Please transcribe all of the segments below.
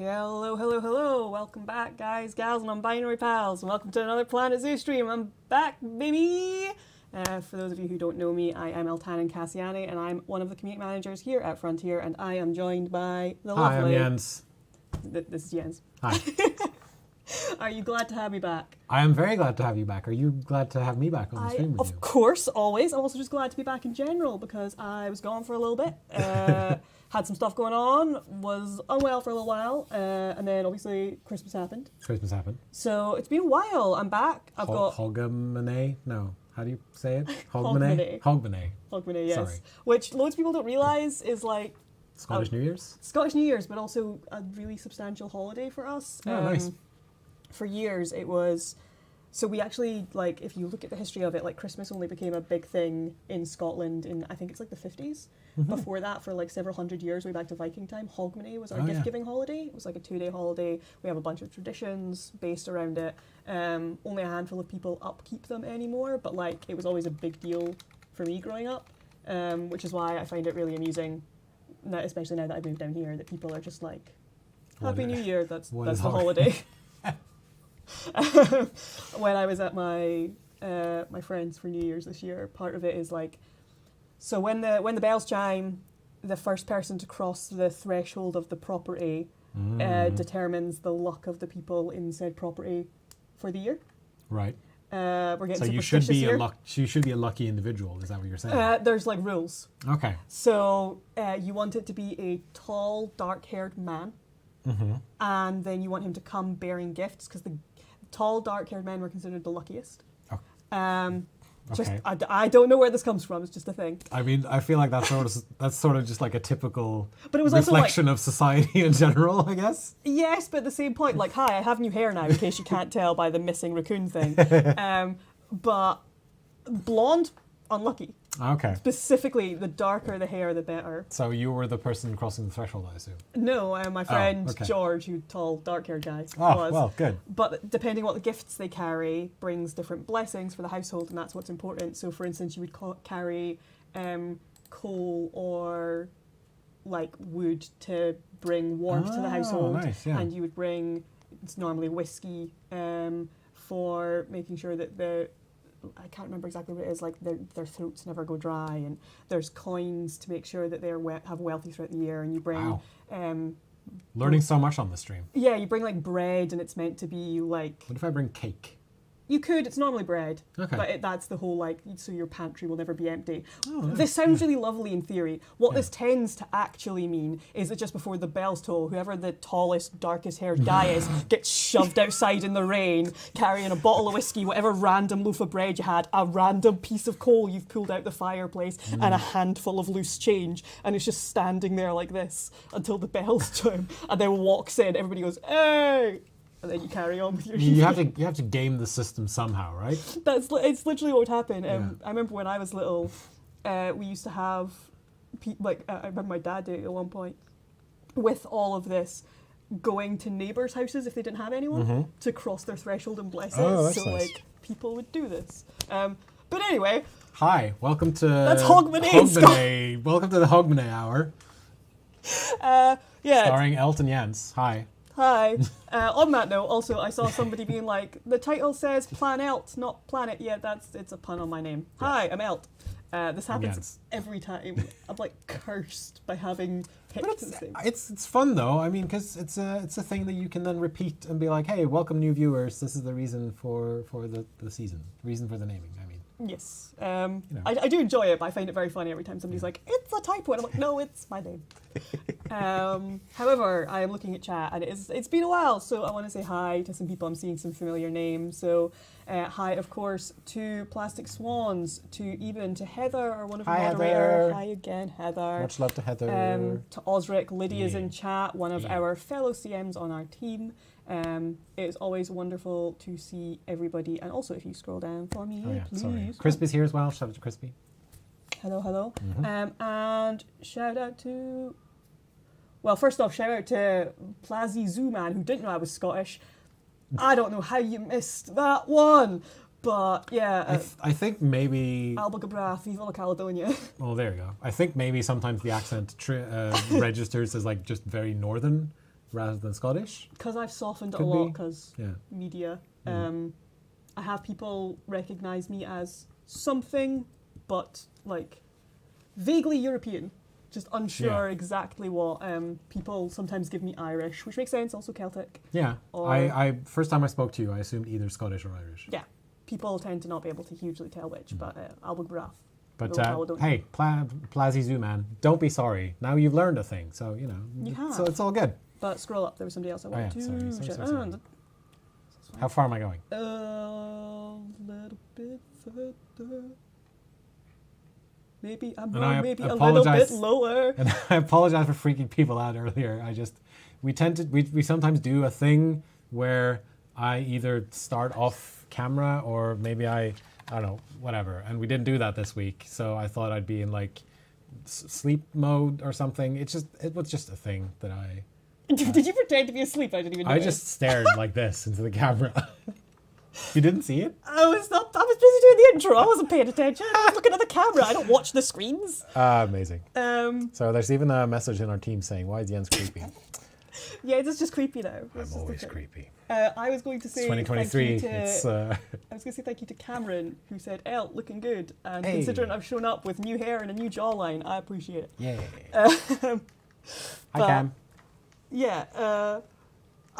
Hello, hello, hello. Welcome back, guys, gals, and non-binary pals. And welcome to another PlanElt Zoo stream. I'm back, baby! For those of you who don't know me, I am Eltanin Cassiani, and I'm one of the community managers here at Frontier, and I am joined by the lovely... Hi, I'm Jens. This is Jens. Hi. Are you glad to have me back? I am very glad to have you back. Are you glad to have me back on the stream with you? Of course, always. I'm also just glad to be back in general, because I was gone for a little bit. Had some stuff going on, was unwell for a little while, and then obviously Christmas happened. So it's been a while. I'm back. I've got... Hogmanay? No. How do you say it? Hogmanay. Hogmanay, yes. Sorry. Which loads of people don't realise is like... Scottish New Year's? Scottish New Year's, but also a really substantial holiday for us. Oh, nice. For years it was... So we actually, like, if you look at the history of it, like, Christmas only became a big thing in Scotland in, I think it's like the 50s. Mm-hmm. Before that, for like several hundred years, way back to Viking time, Hogmanay was our gift-giving holiday. It was like a 2-day holiday. We have a bunch of traditions based around it. Only a handful of people upkeep them anymore, but like, it was always a big deal for me growing up, which is why I find it really amusing, now, especially now that I've moved down here, that people are just like, Happy New Year, that's the holiday. When I was at my my friend's for New Year's this year, part of it is like, so when the bells chime, the first person to cross the threshold of the property determines the luck of the people in said property for the year. Right. We're getting so you should be a lucky individual. Is that what you're saying? There's like rules. Okay. So you want it to be a tall, dark-haired man, and then you want him to come bearing gifts, because the tall, dark-haired men were considered the luckiest. Oh. Just Okay. I don't know where this comes from. It's just a thing. I mean, I feel like that's sort of just like a typical but it was reflection of society in general, I guess. Yes, but at the same point, like, hi, I have new hair now, in case you can't tell by the missing raccoon thing. But blonde, unlucky. Okay. Specifically, the darker the hair, the better. So you were the person crossing the threshold, I assume? No, my friend George, who tall, dark-haired guy, was. Well, good. But depending what the gifts they carry brings different blessings for the household, and that's what's important. So, for instance, you would carry coal or like wood to bring warmth to the household, nice, yeah. and you would bring, it's normally whiskey, for making sure that I can't remember exactly what it is, like their throats never go dry, and there's coins to make sure that they're have wealthy throughout the year, and you bring... Learning so much on the stream. Yeah, you bring like bread, and it's meant to be like... What if I bring cake? You could, it's normally bread, but that's the whole, like, so your pantry will never be empty. Oh, nice. This sounds really lovely in theory. What this tends to actually mean is that just before the bells toll, whoever the tallest, darkest haired guy is gets shoved outside in the rain, carrying a bottle of whiskey, whatever random loaf of bread you had, a random piece of coal you've pulled out the fireplace, and a handful of loose change, and it's just standing there like this until the bells chime, and then walks in, everybody goes, hey! And then you carry on with your evening. You have to game the system somehow, right? It's literally what would happen. I remember when I was little, we used to have, I remember my dad did it at one point, with all of this, going to neighbours' houses if they didn't have anyone, to cross their threshold and bless it. That's so nice. like, people would do this. But anyway. Hi, welcome to... That's Hogmanay. Welcome to the Hogmanay Hour. Yeah. Starring Elton Jens. Hi. Hi. On that note, also, I saw somebody being like, the title says PlanElt, not Planet. Yeah, it's a pun on my name. Yes. Hi, I'm Elt. This happens Yes. every time. I'm like cursed by having But picked this thing. it's fun though. I mean, because it's a thing that you can then repeat and be like, hey, welcome new viewers. This is the reason for the season, reason for the naming. I mean, Yes. know. I do enjoy it, but I find it very funny every time somebody's like, it's a typo. And I'm like, no, it's my name. However, I am looking at chat and it's been a while, so I want to say hi to some people. I'm seeing some familiar names. So hi, of course, to Plastic Swans, to Heather, or one of the Hi, moderators. Heather. Hi again, Heather. much love to Heather. To Osric, Lydia's Yeah. in chat, one of Yeah. our fellow CMs on our team. It's always wonderful to see everybody. And also, if you scroll down for me, Oh yeah, please. sorry. Crispy's here as well. Shout out to Crispy. Hello, hello. Mhm. And shout out to... Well, first off, shout out to PlanElt Zoo man, who didn't know I was Scottish. I don't know how you missed that one. But, yeah. I think maybe. Alba Gabrath, Viva la Caledonia. Well, there you go. I think maybe sometimes the accent registers as like just very northern rather than Scottish. Because I've softened it Could a lot, be. because Yeah. media. Mm. I have people recognise me as something, but like vaguely European. Just unsure Yeah. exactly what. People sometimes give me Irish, which makes sense, also Celtic. Yeah. Or- I first time I spoke to you, I assumed either Scottish or Irish. Yeah. People tend to not be able to hugely tell which, but Alba Gabrath. But Viva la Caledonia. hey, PlanElt Zoo man, don't be sorry. Now you've learned a thing, so you know. You So have. it's all good. But scroll up, there was somebody else I Oh, yeah, wanted to sorry. shout Sorry. out. How far am I going? A little bit further. Maybe I'm And wrong, I maybe a little bit apologize. lower. And I apologize for freaking people out earlier. We sometimes do a thing where I either start off camera or maybe I don't know, whatever. And we didn't do that this week, so I thought I'd be in like sleep mode or something. It was just a thing that Did you pretend to be asleep? I didn't even know. I just stared like this into the camera. You didn't see it? I was busy doing the intro. I wasn't paying attention. I was looking at the camera. I don't watch the screens. Amazing. Um, So there's even a message in our team saying, "Why is Jens creepy?" yeah, it's just creepy now. I'm That's just the always thing. creepy. I was going to It's say 2023. thank you to, It's I was going to say thank you to Cameron, who said, "El, looking good." And Hey. considering I've shown up with new hair and a new jawline, I appreciate it. yay. Um, Hi but- Cam. Yeah,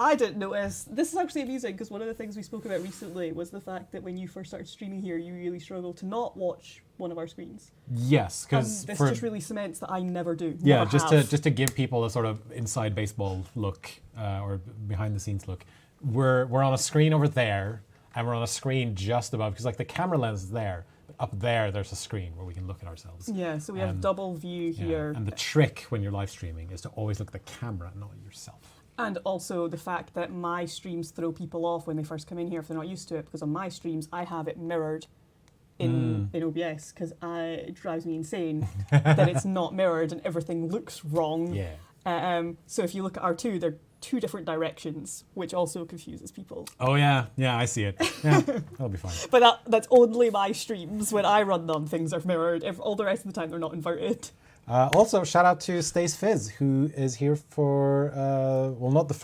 I didn't notice. This is actually amusing because one of the things we spoke about recently was the fact that when you first started streaming here, you really struggled to not watch one of our screens. Yes, And because this just really cements that I never do. yeah, Never just have. to give people a sort of inside baseball look or behind the scenes look. We're on a screen over there, and we're on a screen just above because like the camera lens is there, but up there's a screen where we can look at ourselves. Yeah, so we have Um, double view Yeah, here. and the trick when you're live streaming is to always look at the camera, not at yourself. And also the fact that my streams throw people off when they first come in here if they're not used to it, because on my streams I have it mirrored in OBS because it drives me insane that it's not mirrored and everything looks wrong. Yeah. So if you look at R2, they're two different directions, which also confuses people. Oh yeah, I see it. Yeah, that'll be fine. But that's only my streams. When I run them, things are mirrored. All the rest of the time, they're not inverted. Also, shout out to Stace Fizz, who is here for, well, not their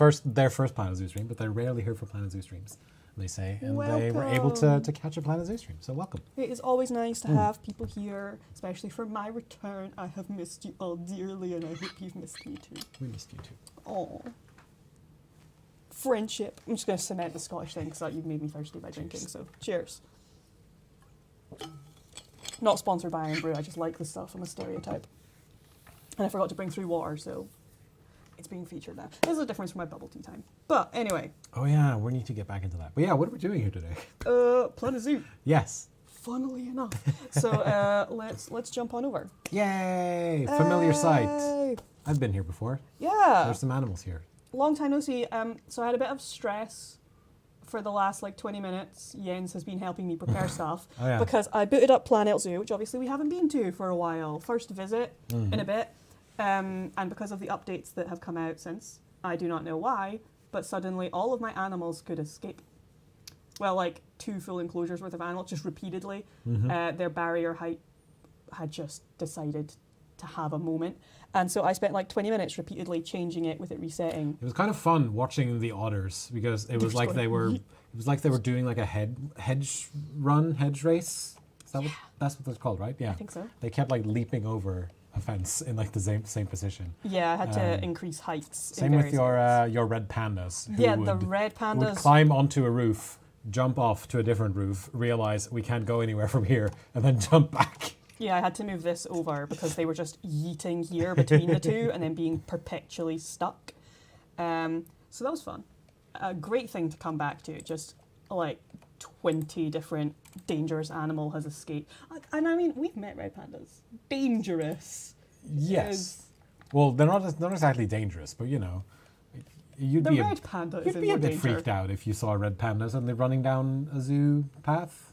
first PlanElt Zoo stream, but they're rarely here for PlanElt Zoo streams, they say. And they were able Welcome. to catch a PlanElt Zoo stream, so welcome. It is always nice to have people here, especially for my return. I have missed you all dearly, and I hope you've missed me too. We missed you too. Oh. Friendship. I'm just going to cement the Scottish thing because you've made me thirsty by drinking, so cheers. Not sponsored by Iron Brew, I just like the stuff. I'm a stereotype. And I forgot to bring through water, so it's being featured now. There's a difference from my bubble tea time. But anyway. Oh yeah, we need to get back into that. But yeah, what are we doing here today? PlanElt Zoo. Yes. Funnily enough. So let's jump on over. Yay! Familiar sight. Hey. I've been here before. Yeah. There's some animals here. Long time no see. So I had a bit of stress for the last 20 minutes. Jens has been helping me prepare stuff Oh, yeah. because I booted up PlanElt Zoo, which obviously we haven't been to for a while. First visit in a bit. And because of the updates that have come out since, I do not know why, but suddenly all of my animals could escape. Well, 2 full enclosures worth of animals, just repeatedly. Their barrier height had just decided to have a moment. And so I spent like 20 minutes repeatedly changing it with it resetting. It was kind of fun watching the otters because it was like they were doing like a hedge race. Is that that's what it's called, right? Yeah. I think so. They kept like leaping over a fence in like the same position. Yeah, I had to increase heights. Same with your red pandas. The red pandas would climb onto a roof, jump off to a different roof, realize we can't go anywhere from here, and then jump back. Yeah, I had to move this over because they were just yeeting here between the two and then being perpetually stuck. So that was fun. A great thing to come back to. Just like 20 different dangerous animal has escaped. And I mean, we've met red pandas. Dangerous. Yes. Well, they're not exactly dangerous, but you know, you'd be a bit freaked out if you saw red pandas and they're running down a zoo path.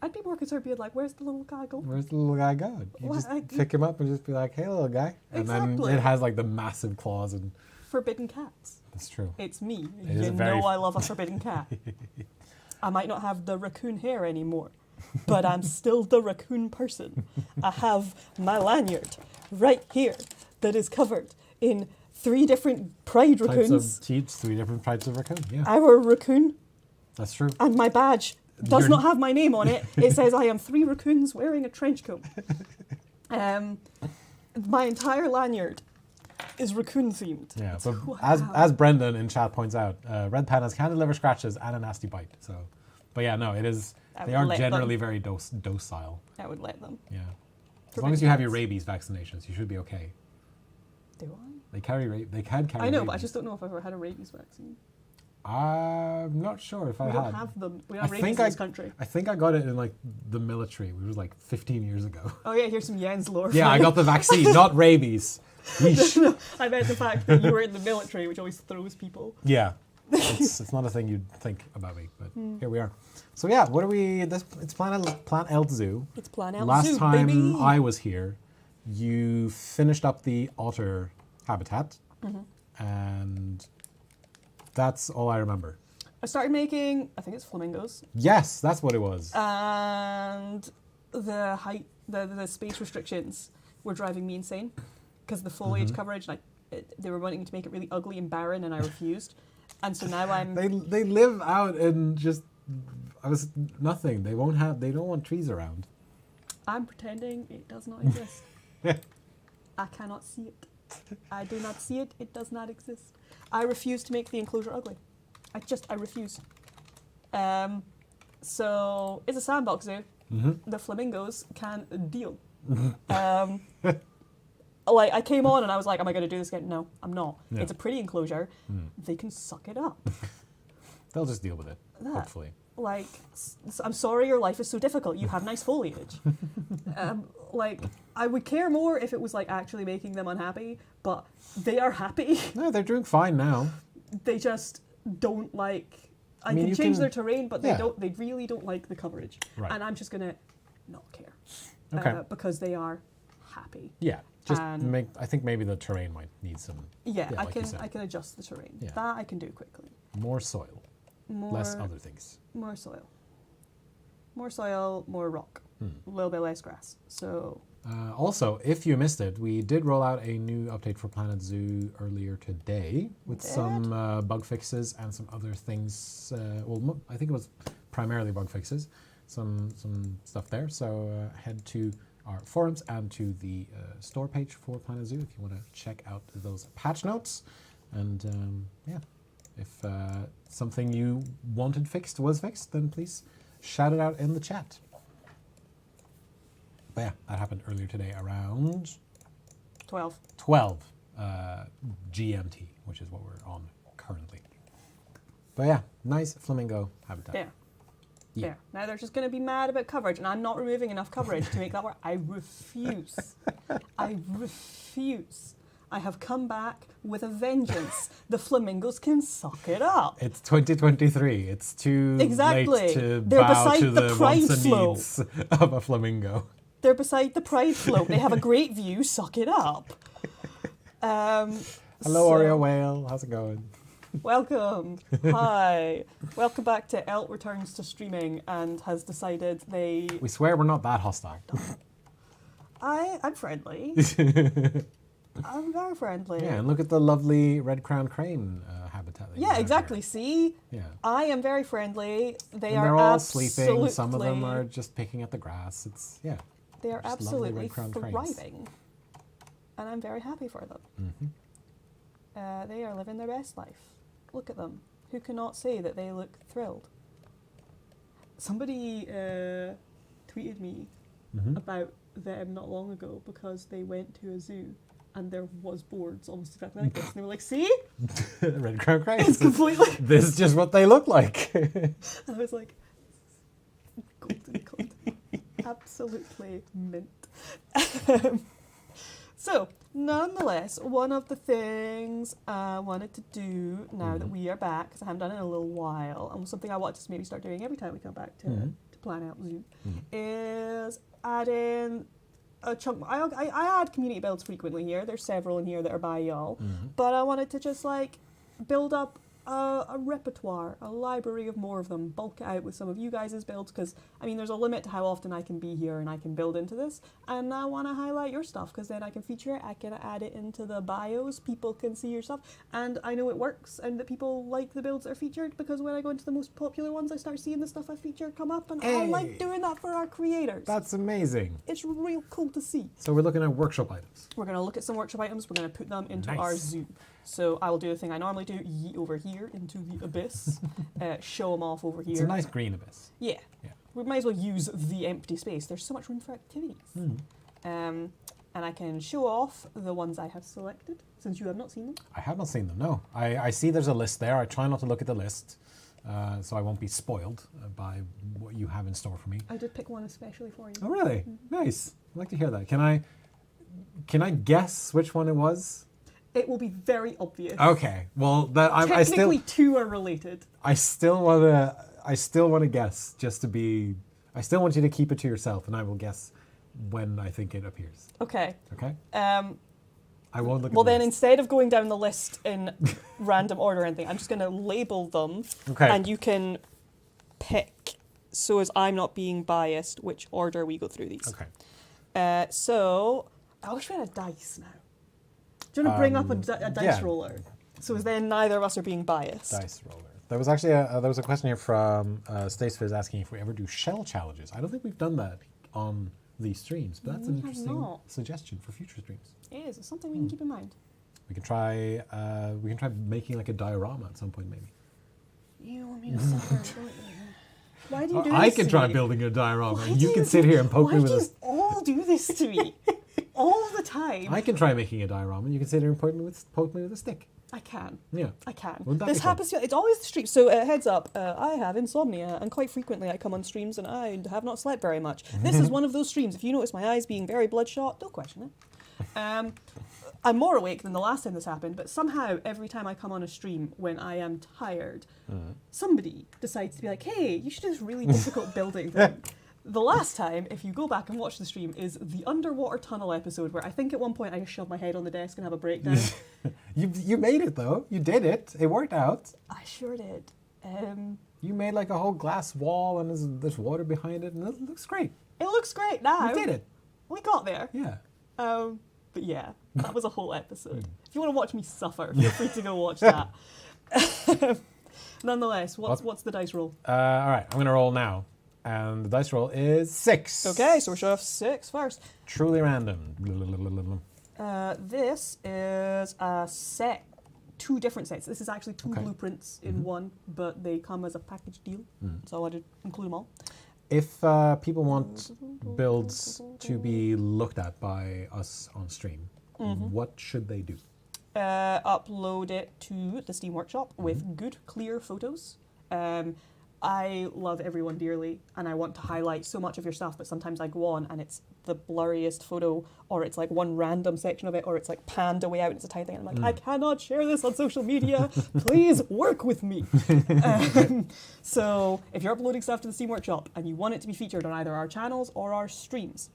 I'd be more concerned being like, where's the little guy going? Where's the little guy going? You just pick him up and just be like, hey, little guy. And then it has like the massive claws and... Forbidden cats. That's true. It's me. You know I love a forbidden cat. I might not have the raccoon hair anymore, but I'm still the raccoon person. I have my lanyard right here that is covered in 3 different pride raccoons. Three different types of raccoon, yeah. Our raccoon. That's true. And my badge does not have my name on it. It says I am 3 raccoons wearing a trench coat. My entire lanyard is raccoon themed. Yeah, but as Brendan in chat points out, red pandas can deliver scratches and a nasty bite. So, but yeah, no, it is. They are generally very docile. I would let them. Yeah, as long as you have your rabies vaccinations, you should be okay. Do I? They carry They can carry. I know, rabies. but I just don't know if I've ever had a rabies vaccine. I'm not sure if I had. We don't have them. We don't have rabies in this country. I think I got it in like the military. It was like 15 years ago. Oh yeah, here's some Jens lore. Yeah, I got the vaccine, not rabies. No, I meant the fact that you were in the military, which always throws people. Yeah, it's not a thing you'd think about me, but here we are. So yeah, what are we? It's PlanElt Zoo. It's PlanElt Zoo, Last time baby. I was here, you finished up the otter habitat, and that's all I remember. I started making, I think it's flamingos. Yes, that's what it was. And the height, the space restrictions were driving me insane because the foliage coverage, they were wanting to make it really ugly and barren, and I refused. And so now I'm. They live out in just nothing. They don't want trees around. I'm pretending it does not exist. I cannot see it. I do not see it. It does not exist. I refuse to make the enclosure ugly. I refuse. So it's a sandbox zoo. The flamingos can deal. I came on and I was like, am I going to do this again? No, I'm not. Yeah. It's a pretty enclosure. They can suck it up. They'll just deal with it, hopefully. I'm sorry your life is so difficult. You have nice foliage. I would care more if it was actually making them unhappy, but they are happy. No, they're doing fine now. They just don't like. I can change their terrain, but they don't. They really don't like the coverage, and I'm just gonna not care, because they are happy. Yeah, I think maybe the terrain might need some. Yeah, I can adjust the terrain. Yeah. That I can do quickly. More soil. Less other things. More soil. More rock. A little bit less grass. So. Also, if you missed it, we did roll out a new update for PlanElt Zoo earlier today with some bug fixes and some other things. I think it was primarily bug fixes, some stuff there. So head to our forums and to the store page for PlanElt Zoo if you want to check out those patch notes. And if something you wanted fixed was fixed, then please shout it out in the chat. But yeah, that happened earlier today around 12 GMT, which is what we're on currently. But yeah, nice flamingo habitat. There. Yeah. There. Now they're just going to be mad about coverage, and I'm not removing enough coverage to make that work. I refuse. I refuse. I have come back with a vengeance. The flamingos can suck it up. It's 2023. It's too late to They're bow beside to the pride wants and flow. needs of a flamingo. They're beside the pride float. They have a great view. Suck it up. Hello, Oreo Whale. How's it going? Welcome. Hi. Welcome back to Elt returns to streaming and has decided they... We swear we're not that hostile. I'm friendly. I'm very friendly. Yeah, and look at the lovely red-crowned crane habitat. That you Yeah, have exactly. here. See? Yeah. I am very friendly. They And are they're all absolutely, sleeping. Some of them are just picking at the grass. It's, yeah. They are just lovely absolutely red-crowned cranes. thriving. And I'm very happy for them. Mm-hmm. They are living their best life. Look at them. Who cannot say that they look thrilled? Somebody tweeted me about them not long ago because they went to a zoo and there was boards almost exactly like this. And they were like, see? Red-crowned cranes. It's completely... This is just what they look like. I was like, golden content. Absolutely mint. So, nonetheless, one of the things I wanted to do now that we are back, because I haven't done it in a little while, and something I want to maybe start doing every time we come back to PlanElt Zoo, is add in a chunk. I add community builds frequently here. There's several in here that are by y'all. But I wanted to just like build up a repertoire, a library of more of them, bulk it out with some of you guys' builds, because I mean there's a limit to how often I can be here and I can build into this, and I want to highlight your stuff because then I can feature it, I can add it into the bios, people can see your stuff, and I know it works and that people like the builds that are featured, because when I go into the most popular ones I start seeing the stuff I featured come up, and I like doing that for our creators. That's amazing. It's real cool to see. So we're looking at workshop items. We're going to look at some workshop items, we're going to put them into Nice. our zoo. So I will do the thing I normally do, yeet over here into the abyss, show them off over here. It's a nice green abyss. Yeah. We might as well use the empty space. There's so much room for activities. And I can show off the ones I have selected, since you have not seen them. I have not seen them, no. I see there's a list there. I try not to look at the list, so I won't be spoiled by what you have in store for me. I did pick one especially for you. Oh, really? Nice. I'd like to hear that. Can I guess which one it was? It will be very obvious. Okay. Well, Technically, two are related. I still want to guess, just to be. I still want you to keep it to yourself, and I will guess when I think it appears. Okay. Okay. I won't look. Well, at the then list. instead of going down the list in random order or anything, I'm just going to label them, Okay. and you can pick, so as I'm not being biased, which order we go through these. Okay. So I wish we had a dice now. Do you want to bring up a dice yeah. roller? So as then neither of us are being biased. Dice roller. There was actually a question here from Stace Fizz asking if we ever do shell challenges. I don't think we've done that on these streams, but that's an interesting suggestion for future streams. It is. It's something we can keep in mind. We can try making like a diorama at some point, maybe. You want me to suffer, don't you? Why do you do this I can to try me? building a diorama. Why You do can sit here and poke why me with do a. you all do this to me? All the time. I can try making a diorama. You can sit here and poke me with a stick. I can. Yeah. I can. Wouldn't that This be fun? happens. It's always the stream. So heads up, I have insomnia, and quite frequently I come on streams and I have not slept very much. This is one of those streams. If you notice my eyes being very bloodshot, don't question it. I'm more awake than the last time this happened, but somehow every time I come on a stream when I am tired, somebody decides to be like, "Hey, you should do this really difficult building thing." The last time, if you go back and watch the stream, is the underwater tunnel episode, where I think at one point I just shoved my head on the desk and have a breakdown. You made it though. You did it. It worked out. I sure did. You made like a whole glass wall and there's water behind it, and it looks great. It looks great now. You did it. We got there. Yeah. But yeah, that was a whole episode. If you want to watch me suffer, feel free to go watch that. Nonetheless, what's the dice roll? All right, I'm gonna roll now, and the dice roll is 6. Okay, so we're showing off 6 first. Truly random. This is a set, 2 different sets. This is actually 2 blueprints in one, but they come as a package deal, so I wanted to include them all. If people want builds to be looked at by us on stream, what should they do? Upload it to the Steam Workshop with good, clear photos. I love everyone dearly, and I want to highlight so much of your stuff, but sometimes I go on and it's the blurriest photo, or it's like one random section of it, or it's like panned away out and it's a tiny thing. And I'm like, I cannot share this on social media. Please work with me. So if you're uploading stuff to the Steam Workshop and you want it to be featured on either our channels or our streams,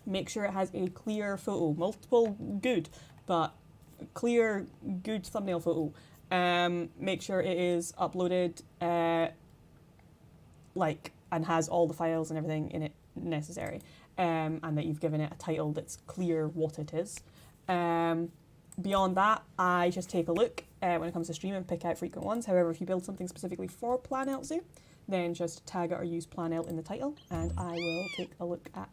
make sure it has a clear photo, multiple good, but clear, good thumbnail photo. Make sure it is uploaded and has all the files and everything in it necessary. and that you've given it a title that's clear what it is. Beyond that, I just take a look when it comes to stream and pick out frequent ones. However, if you build something specifically for PlanElt Zoo, then just tag it or use PlanElt in the title, and I will take a look at.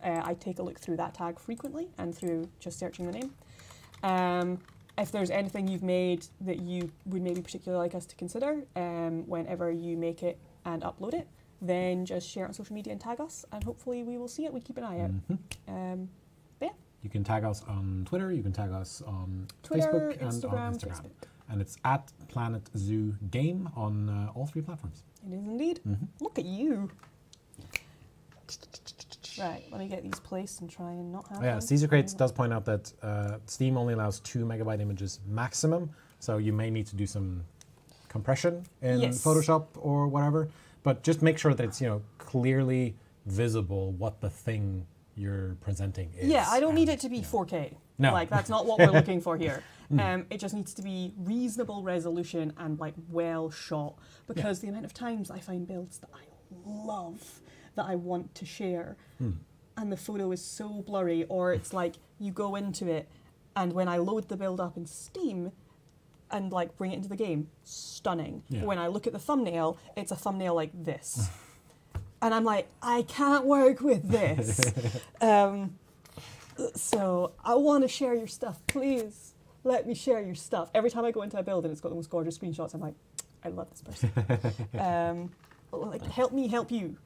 I take a look through that tag frequently and through just searching the name. If there's anything you've made that you would maybe particularly like us to consider, whenever you make it and upload it, then just share it on social media and tag us, and hopefully we will see it. We keep an eye out. But yeah. You can tag us on Twitter, you can tag us on Twitter, Facebook, and Instagram, on Instagram. Facebook. And it's at PlanElt Zoo Game on all 3 platforms. It is indeed. Look at you. Right, let me get these placed and try and not have Yeah, them. Caesar Crates does point out that Steam only allows 2 megabyte images maximum, so you may need to do some compression in Photoshop or whatever. But just make sure that it's clearly visible what the thing you're presenting is. Yeah, I don't need it to be 4K. No. Like, that's not what we're looking for here. It just needs to be reasonable resolution and like well shot, because the amount of times I find builds that I love that I want to share and the photo is so blurry, or it's like you go into it and when I load the build up in Steam and like bring it into the game, stunning. Yeah. When I look at the thumbnail, it's a thumbnail like this. And I'm like, I can't work with this. So I want to share your stuff. Please let me share your stuff. Every time I go into a build and it's got the most gorgeous screenshots, I'm like, I love this person. Like, help me help you,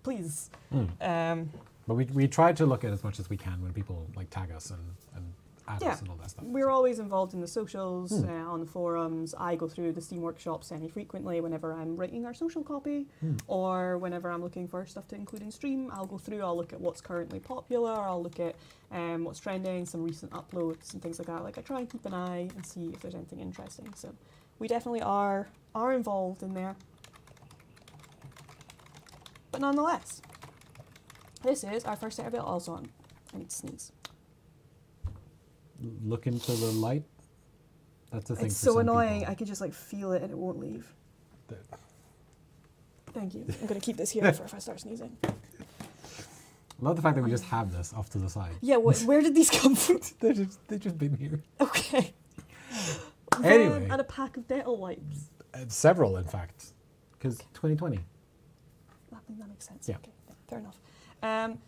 please. But we try to look at as much as we can when people like tag us and add us and all that stuff. We're always involved in the socials, on the forums. I go through the Steam workshops semi-frequently whenever I'm writing our social copy, or whenever I'm looking for stuff to include in stream. I'll go through, I'll look at what's currently popular, I'll look at what's trending, some recent uploads and things like that. Like, I try and keep an eye and see if there's anything interesting. So we definitely are involved in there. But nonetheless, this is our first set of builds on. I need to sneeze. Look into the light. That's the thing. It's for so some annoying. people. I can just like feel it and it won't leave. There. Thank you. I'm going to keep this here for if I start sneezing. I love the fact that we just have this off to the side. Yeah, where did these come from? They've just been here. Okay. Anyway. And a pack of dental wipes. Several, in fact, because 2020. That makes sense. Yeah. Okay, fair enough.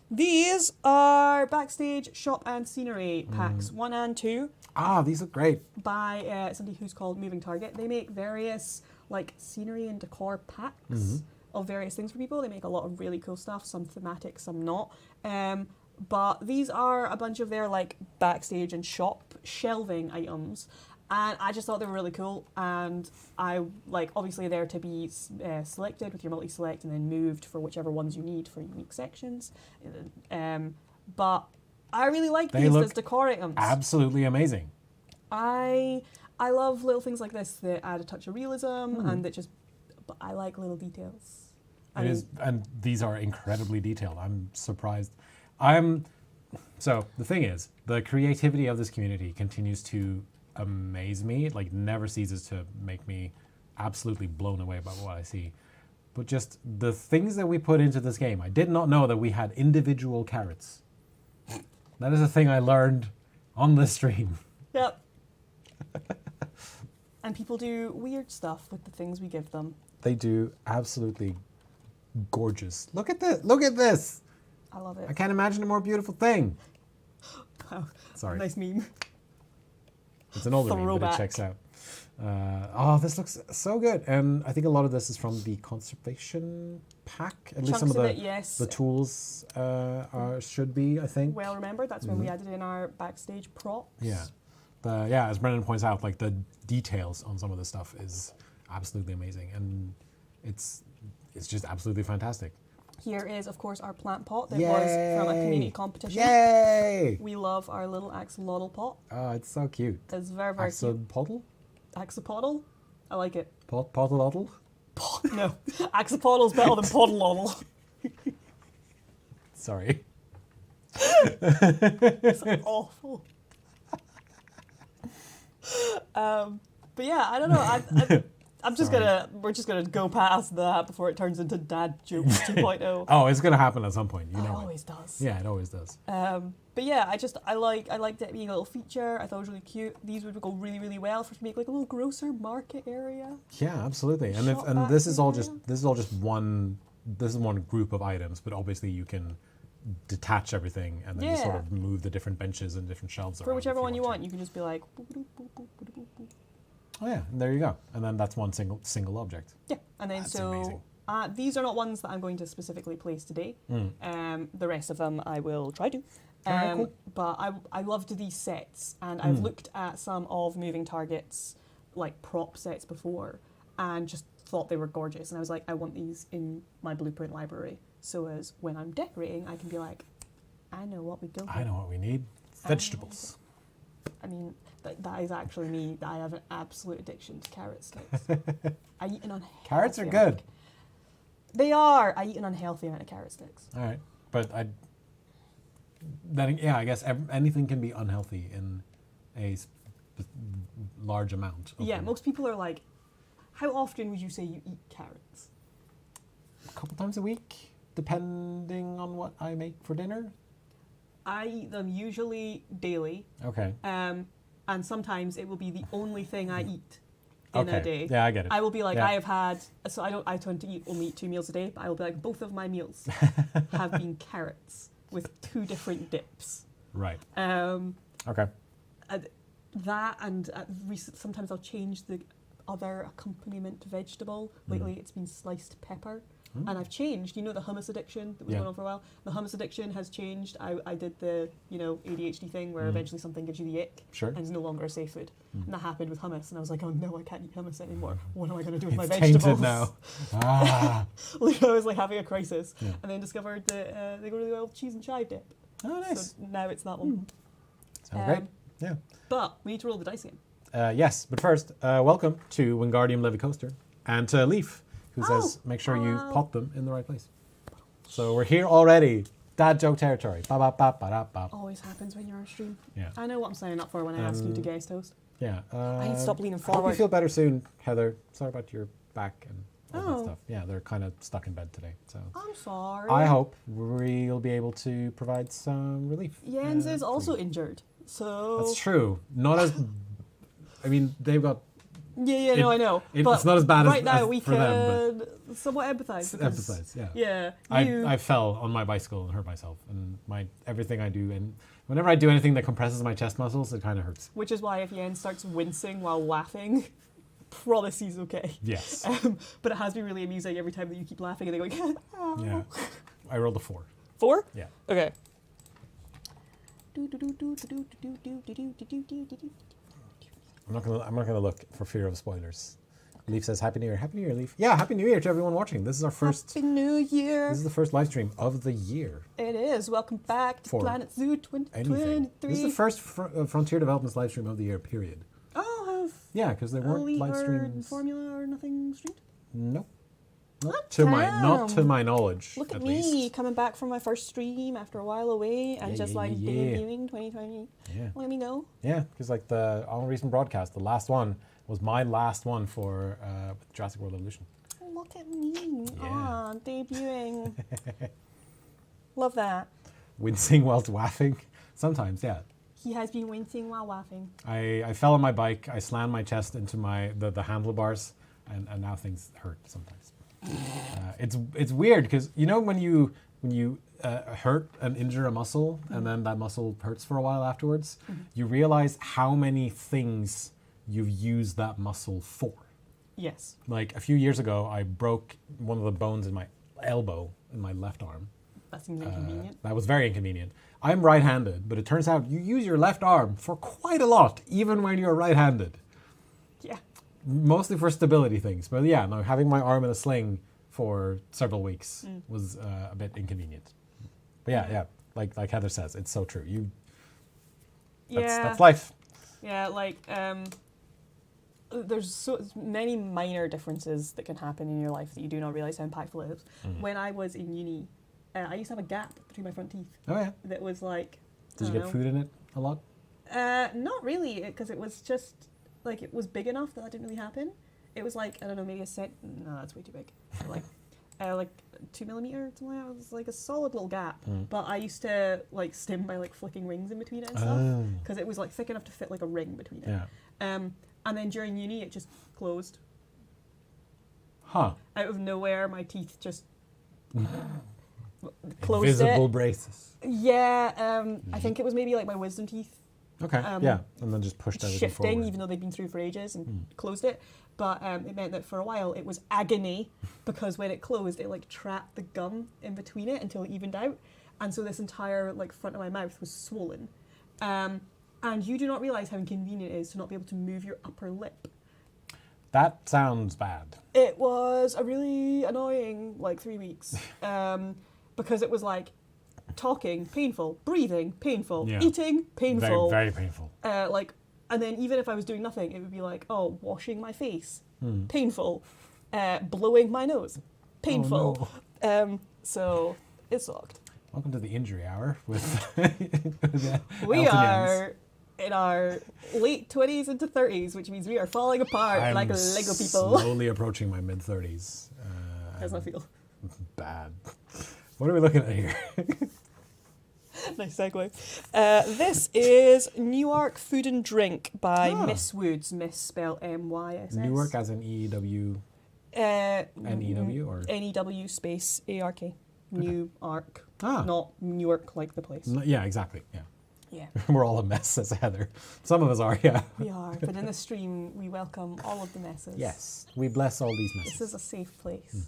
These are Backstage Shop and Scenery packs 1 and 2 Ah, these look great. by somebody who's called Moving Target. They make various like scenery and decor packs of various things for people. They make a lot of really cool stuff, some thematic, some not. But these are a bunch of their like backstage and shop shelving items. And I just thought they were really cool, and I like obviously they're to be selected with your multi-select and then moved for whichever ones you need for unique sections. But I really like They these look as decor items. Absolutely amazing. I love little things like this that add a touch of realism and that just. But I like little details. And these are incredibly detailed. I'm surprised. So the thing is, the creativity of this community continues to amaze me. It like never ceases to make me absolutely blown away by what I see. But just the things that we put into this game, I did not know that we had individual carrots. That is a thing I learned on this stream. Yep. And people do weird stuff with the things we give them. They do absolutely gorgeous. Look at this. Look at this. I love it. I can't imagine a more beautiful thing. Wow. Sorry. Nice meme. It's an older meme, but Throwback. it checks out. This looks so good. And I think a lot of this is from the conservation pack. At least some Chunks of of it, yes. the tools should be, I think. Well remembered. That's when we added in our backstage props. Yeah. As Brendan points out, like the details on some of this stuff is absolutely amazing. And it's just absolutely fantastic. Here is, of course, our plant pot that was from a community competition. Yay! We love our little axolotl pot. Oh, it's so cute. It's very, very cute. Axolotl? Axolotl? I like it. Potlotl? No. Axolotl's better than podlotl. Sorry. It's awful. But yeah, I don't know. we're just gonna go past that before it turns into dad jokes 2.0. Oh, it's gonna happen at some point. You know It it. always does. Yeah, it always does. But yeah, I liked it being a little feature. I thought it was really cute. These would go really, really well for to make like a little grocer market area. Yeah, absolutely. And Shop back this is all area. just one. This is one group of items, but obviously you can detach everything and then you sort Yeah. of move the different benches and different shelves For around whichever if one you to. want, you can just be like, boop, boop, boop, boop, boop, boop, boop. Oh yeah, and there you go. And then that's one single object. Yeah, and then That's amazing. these are not ones that I'm going to specifically place today. The rest of them I will try to. Alright, cool. But I loved these sets, and I've looked at some of Moving Target's like prop sets before, and just thought they were gorgeous. And I was like, I want these in my blueprint library, so as when I'm decorating, I can be like, I know what we go for. I know what we need. Vegetables. I mean, that is actually me. I have an absolute addiction to carrot sticks. I eat an unhealthy Carrots are amount. good. They are. I eat an unhealthy amount of carrot sticks. All right, but I guess anything can be unhealthy in a large amount. Of Yeah, them. most people are like, how often would you say you eat carrots? A couple times a week, depending on what I make for dinner. I eat them usually daily, Okay. and sometimes it will be the only thing I eat in Okay. a day. Yeah, I get it. I will be like, Yeah. I have had, so I tend to only eat 2 meals a day, but I will be like, both of my meals have been carrots with 2 different dips. Right. Um, Okay. that and sometimes I'll change the other accompaniment vegetable. Lately it's been sliced pepper. And I've changed, the hummus addiction that was going on for a while. The hummus addiction has changed. I did the, ADHD thing where eventually something gives you the ick Sure. and is no longer a safe food. And that happened with hummus. And I was like, oh no, I can't eat hummus anymore. What am I going to do with my It's vegetables? tainted now. Ah. Like, I was like having a crisis. Yeah. And then discovered that they go to the old cheese and chive dip. Oh, nice. So now it's that one. Sounds great. Yeah. But we need to roll the dice again. Yes, but first, welcome to Wingardium Leviosa and to Leaf, who says, make sure you pop them in the right place. So we're here already. Dad joke territory. Ba ba ba ba da ba. Always happens when you're on stream. Yeah. I know what I'm signing up for when I ask you to guest host. Yeah. I need to stop leaning I hope you forward. feel better soon, Heather. Sorry about your back and all Oh. that stuff. Yeah, they're kind of stuck in bed today. So I'm sorry. I hope we'll be able to provide some relief. Jens is for also you. injured. So That's true. Not as. I mean, they've got. Yeah, no, I know. But it's not as bad right as, now as we for them, can somewhat empathize. but because- empathize. Yeah. Yeah. I fell on my bicycle and hurt myself, and everything I do, and whenever I do anything that compresses my chest muscles, it kind of hurts. Which is why if Jens starts wincing while laughing, promise he's okay. Yes. But it has been really amusing every time that you keep laughing and they're going, oh. Yeah. I rolled a 4. 4? Yeah. Okay. I'm not gonna look for fear of spoilers. Leaf says, "Happy New Year, Happy New Year, Leaf." Yeah, Happy New Year to everyone watching. This is our first. Happy New Year. This is the first live stream of the year. It is. Welcome back to For PlanElt Zoo Anything. 2023. This is the first Frontier Developments live stream of the year. Period. Oh, have Yeah, because there weren't Elite live or streams. Formula or nothing streamed? Nope. Not Hot to my damn. knowledge. Look at least. me coming back from my first stream after a while away and Yeah, just yeah, like yeah, yeah. debuting 2020. Yeah. Let me go. Yeah, because like the on recent broadcast, the last one was my last one for Jurassic World Evolution. Look at me. Yeah. Ah, debuting. Love that. Wincing while laughing. Sometimes, yeah. He has been wincing while laughing. I fell on my bike. I slammed my chest into the handlebars, and now things hurt sometimes. It's weird because when you hurt and injure a muscle, and then that muscle hurts for a while afterwards, you realize how many things you've used that muscle for. Yes. Like a few years ago, I broke one of the bones in my elbow in my left arm. That seems inconvenient. That was very inconvenient. I'm right-handed, but it turns out you use your left arm for quite a lot, even when you're right-handed. Yeah. Mostly for stability things. But yeah, no, having my arm in a sling for several weeks was a bit inconvenient. But yeah, like Heather says, it's so true. That's life. Yeah, like there's so many minor differences that can happen in your life that you do not realize how impactful it is. When I was in uni, I used to have a gap between my front teeth. Oh yeah. That was like. Did you get food in it a lot? Not really, because it was just like it was big enough that didn't really happen. It was like, I don't know, maybe a cent. No, that's way too big. Like 2 millimeter, something like that. It was like a solid little gap. But I used to like stim by like flicking rings in between it and stuff because it was like thick enough to fit like a ring between it. Yeah. And then during uni, it just closed. Huh. Out of nowhere, my teeth just closed Invisible it. braces. Yeah, I think it was maybe like my wisdom teeth. Okay, yeah. And then just pushed everything Shifting, forward. even though they'd been through for ages, and closed it. But it meant that for a while it was agony because when it closed, it like trapped the gum in between it until it evened out. And so this entire like front of my mouth was swollen. And you do not realise how inconvenient it is to not be able to move your upper lip. That sounds bad. It was a really annoying like 3 weeks because it was like talking painful, breathing painful, eating painful, very painful. And then even if I was doing nothing, it would be like, oh, washing my face, painful, blowing my nose, painful. Oh, no. So it sucked. Welcome to the injury hour with We Eltanians. are in our late 20s into 30s, which means we are falling apart I'm like Lego people. slowly approaching my mid-30s. How's that feel? Bad. What are we looking at here? Nice segue. This is Newark Food and Drink by Miss Woods. Miss spelled M-Y-S-S. Newark as in E-W, N-E-W or? N-E-W space A-R-K. Newark. Ah. Not Newark like the place. No, yeah, exactly, yeah. Yeah. We're all a mess, says Heather. Some of us are, yeah. We are, but in the stream, we welcome all of the messes. Yes, we bless all these messes. This is a safe place.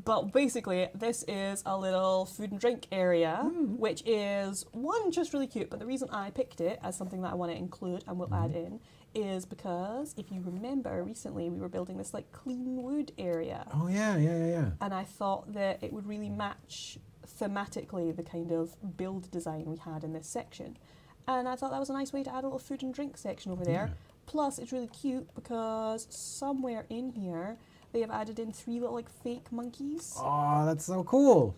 But basically, this is a little food and drink area, which is, one, just really cute, but the reason I picked it as something that I want to include and will add in is because, if you remember, recently we were building this like clean wood area. Oh, yeah. And I thought that it would really match thematically the kind of build design we had in this section. And I thought that was a nice way to add a little food and drink section over there. Yeah. Plus, it's really cute because somewhere in here, they have added in 3 little like fake monkeys Oh, that's so cool.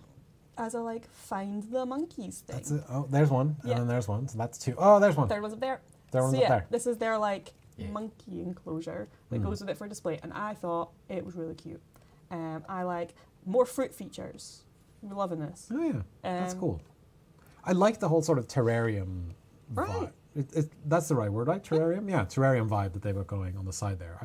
as a like find the monkeys thing. That's it. Oh, there's one, Yeah. and then there's one, so that's 2. Oh, there's one. Third one's up there. Third one's So up yeah, there. this is their like Yeah. monkey enclosure that goes with it for display, and I thought it was really cute. I like more fruit features. We're loving this. Oh, yeah. That's Um, cool. I like the whole sort of terrarium vibe. Right. That's the right word, right? Terrarium? Yeah, terrarium vibe that they've got going on the side there.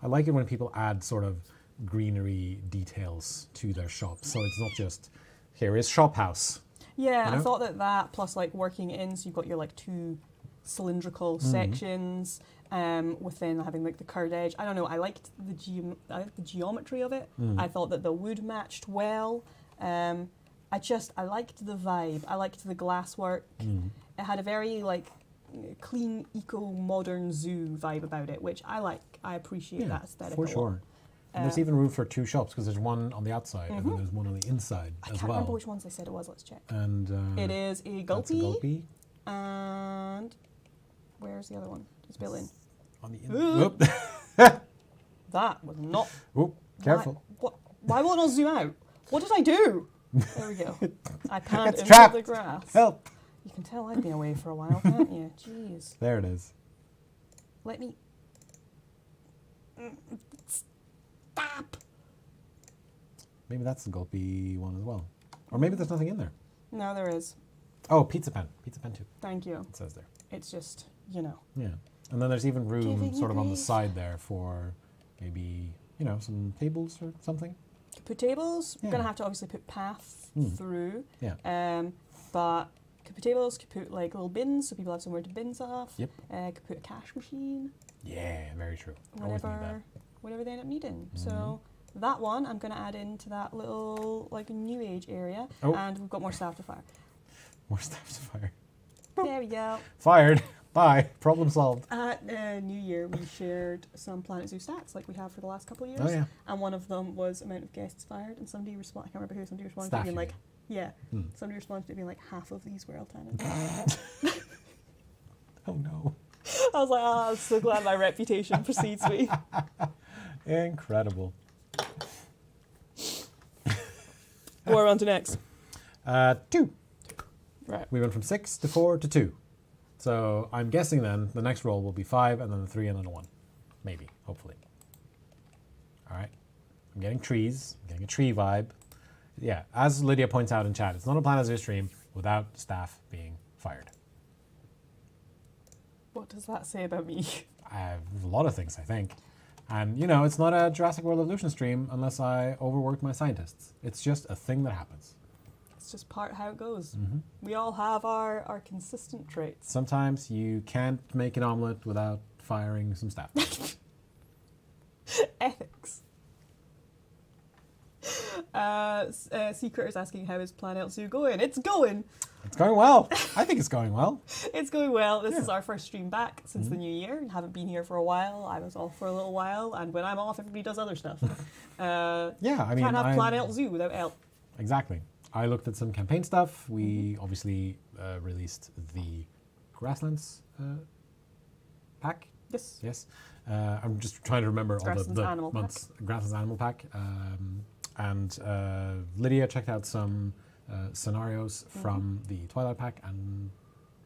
I like it when people add sort of greenery details to their shop. So it's not just, here is shop house. Yeah, You I know? thought that plus like working in, so you've got your like 2 cylindrical sections, within having like the curved edge. I don't know, I liked the geometry of it. I thought that the wood matched well. I liked the vibe. I liked the glasswork. It had a very like clean, eco-modern zoo vibe about it, which I like. I appreciate that aesthetic for a lot. sure. And there's even room for 2 shops because there's one on the outside and then there's one on the inside I as can't well. remember which ones they said it was. Let's check. And It is a that's a gulpy, gulpy and where's the other one? It's built in. on the Ooh. inside. That was not. Oh, careful. Why won't it not zoom out? What did I do? There we go. I panned It's into trapped. the grass. Help! You can tell I've been away for a while, can't you? Jeez. There it is. Let me. Stop. Maybe that's the gulpy one as well. Or maybe there's nothing in there. No, there is. Oh, pizza pen. Pizza pen too. Thank you. It says there. It's just, you know. Yeah. And then there's even room Giving sort of on the grief. side there for maybe, some tables or something. Could put tables. Yeah. We're gonna have to obviously put path through. Yeah. But could put tables. Could put like little bins so people have somewhere to bin stuff. Yep. Could put a cash machine. Yeah, very true. Always need that. Whatever they end up needing. So that one I'm going to add into that little like new age area, Oh. and we've got more staff to fire. More stuff to fire. There we go. Fired. Bye. Problem solved. At New Year, we shared some PlanElt Zoo stats like we have for the last couple of years. Oh, yeah. And one of them was amount of guests fired, and somebody responded. I can't remember who. Somebody responded Staff, to being you like, mean. yeah. Hmm. Somebody responded to being like, half of these were Eltanin. Oh, no. I was like, I'm so glad my reputation precedes me. Incredible. What are we on to next? 2. Right. We went from 6 to 4 to 2. So I'm guessing then the next roll will be 5 and then a 3 and then a 1. maybe, hopefully. All right, I'm getting trees, I'm getting a tree vibe. Yeah, as Lydia points out in chat, it's not a PlanElt Zoo stream without staff being fired. What does that say about me? I have a lot of things, I think. And, you know, it's not a Jurassic World Evolution stream unless I overwork my scientists. It's just a thing that happens. It's just part how it goes. We all have our consistent traits. Sometimes you can't make an omelet without firing some staff. Ethics. Secret is asking, how is PlanElt Zoo going? It's going! It's going well. I think it's going well. It's going well. This is our first stream back since the new year. Haven't been here for a while. I was off for a little while, and when I'm off, everybody does other stuff. Yeah, I mean, can't have PlanElt Zoo without Elt. Exactly. I looked at some campaign stuff. We obviously released the Grasslands pack. Yes. Yes. I'm just trying to remember all the Animal months. Grasslands Animal Pack. And Lydia checked out some scenarios from the Twilight Pack and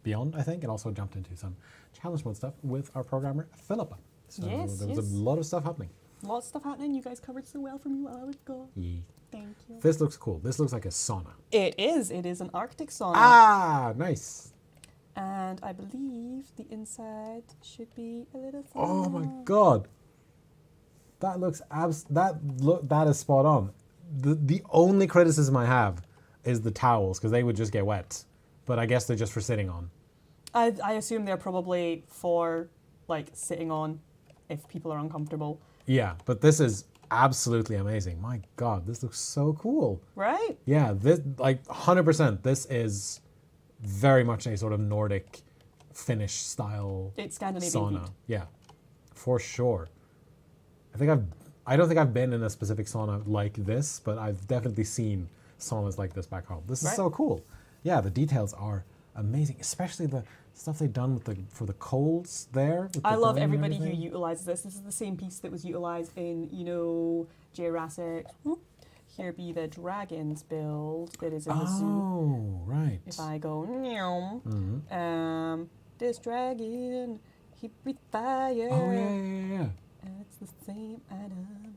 beyond, I think, and also jumped into some challenge mode stuff with our programmer, Philippa. So there was a lot of stuff happening. Lots of stuff happening. You guys covered so well for me while I was gone. Yeah. Thank you. This looks cool. This looks like a sauna. It is. It is an Arctic sauna. Ah, nice. And I believe the inside should be a little sauna. Oh my god. That looks that is spot on. The only criticism I have is the towels, because they would just get wet. But I guess they're just for sitting on. I assume they're probably for like sitting on if people are uncomfortable. Yeah, but this is absolutely amazing. My god, this looks so cool. Right? Yeah, this like 100%. This is very much a sort of Nordic Finnish style It's Scandinavian sauna. heat. Yeah, for sure. I don't think I've been in a specific sauna like this, but I've definitely seen saunas like this back home. This is so cool. Yeah, the details are amazing, especially the stuff they've done with for the colds there. I love everybody who utilizes this. This is the same piece that was utilized in, Jurassic. Here be the dragons build that is in the zoo. Oh, right. If I go, this dragon, he breathed fire. Oh, yeah. And it's the same item.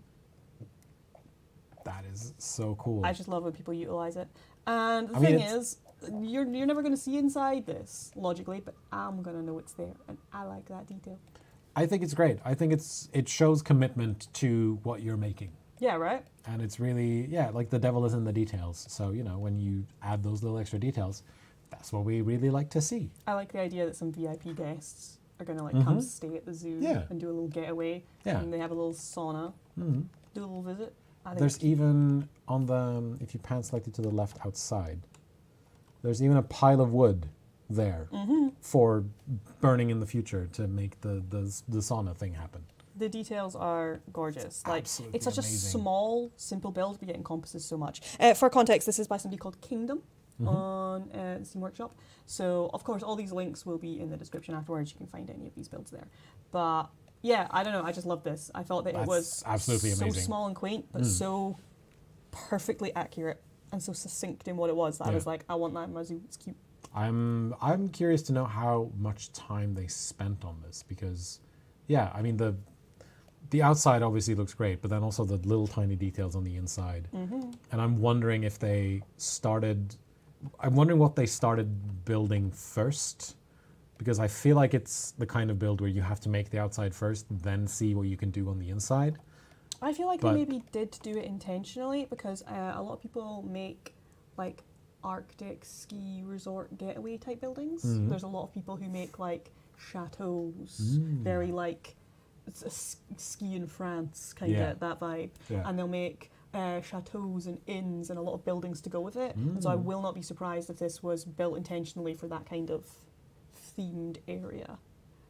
That is so cool. I just love when people utilize it. And the thing is, you're never going to see inside this, logically, but I'm going to know it's there. And I like that detail. I think it's great. I think it shows commitment to what you're making. Yeah, right? And it's really, like the devil is in the details. So, when you add those little extra details, that's what we really like to see. I like the idea that some VIP guests are going to come stay at the zoo and do a little getaway. Yeah. And they have a little sauna, do a little visit. There's even on the, if you pan slightly to the left outside, there's even a pile of wood there for burning in the future to make the sauna thing happen. The details are gorgeous. Absolutely it's such amazing. a small, simple build, but it encompasses so much. For context, this is by somebody called Kingdom on the Steam Workshop. So, of course, all these links will be in the description afterwards. You can find any of these builds there. But yeah, I don't know. I just love this. I thought that it was absolutely so amazing. small and quaint, but so perfectly accurate and so succinct in what it was that I was like, I want that in my zoo. It's cute. I'm curious to know how much time they spent on this, because I mean the outside obviously looks great, but then also the little tiny details on the inside. And I'm wondering what they started building first, because I feel like it's the kind of build where you have to make the outside first, then see what you can do on the inside. I feel like they maybe did do it intentionally, because a lot of people make like Arctic ski resort getaway type buildings. There's a lot of people who make like chateaus, very like ski in France kind of that vibe, and they'll make chateaus and inns and a lot of buildings to go with it. And so I will not be surprised if this was built intentionally for that kind of themed area.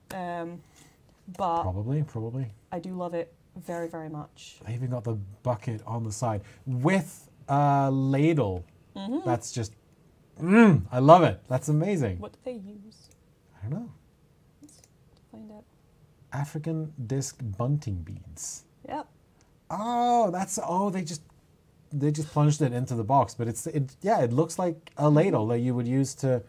But probably. I do love it very, very much. I even got the bucket on the side with a ladle. That's just, I love it. That's amazing. What do they use? I don't know. Let's find out. African disc bunting beads. Yep. Oh, they just plunged it into the box, but it looks like a ladle that you would use to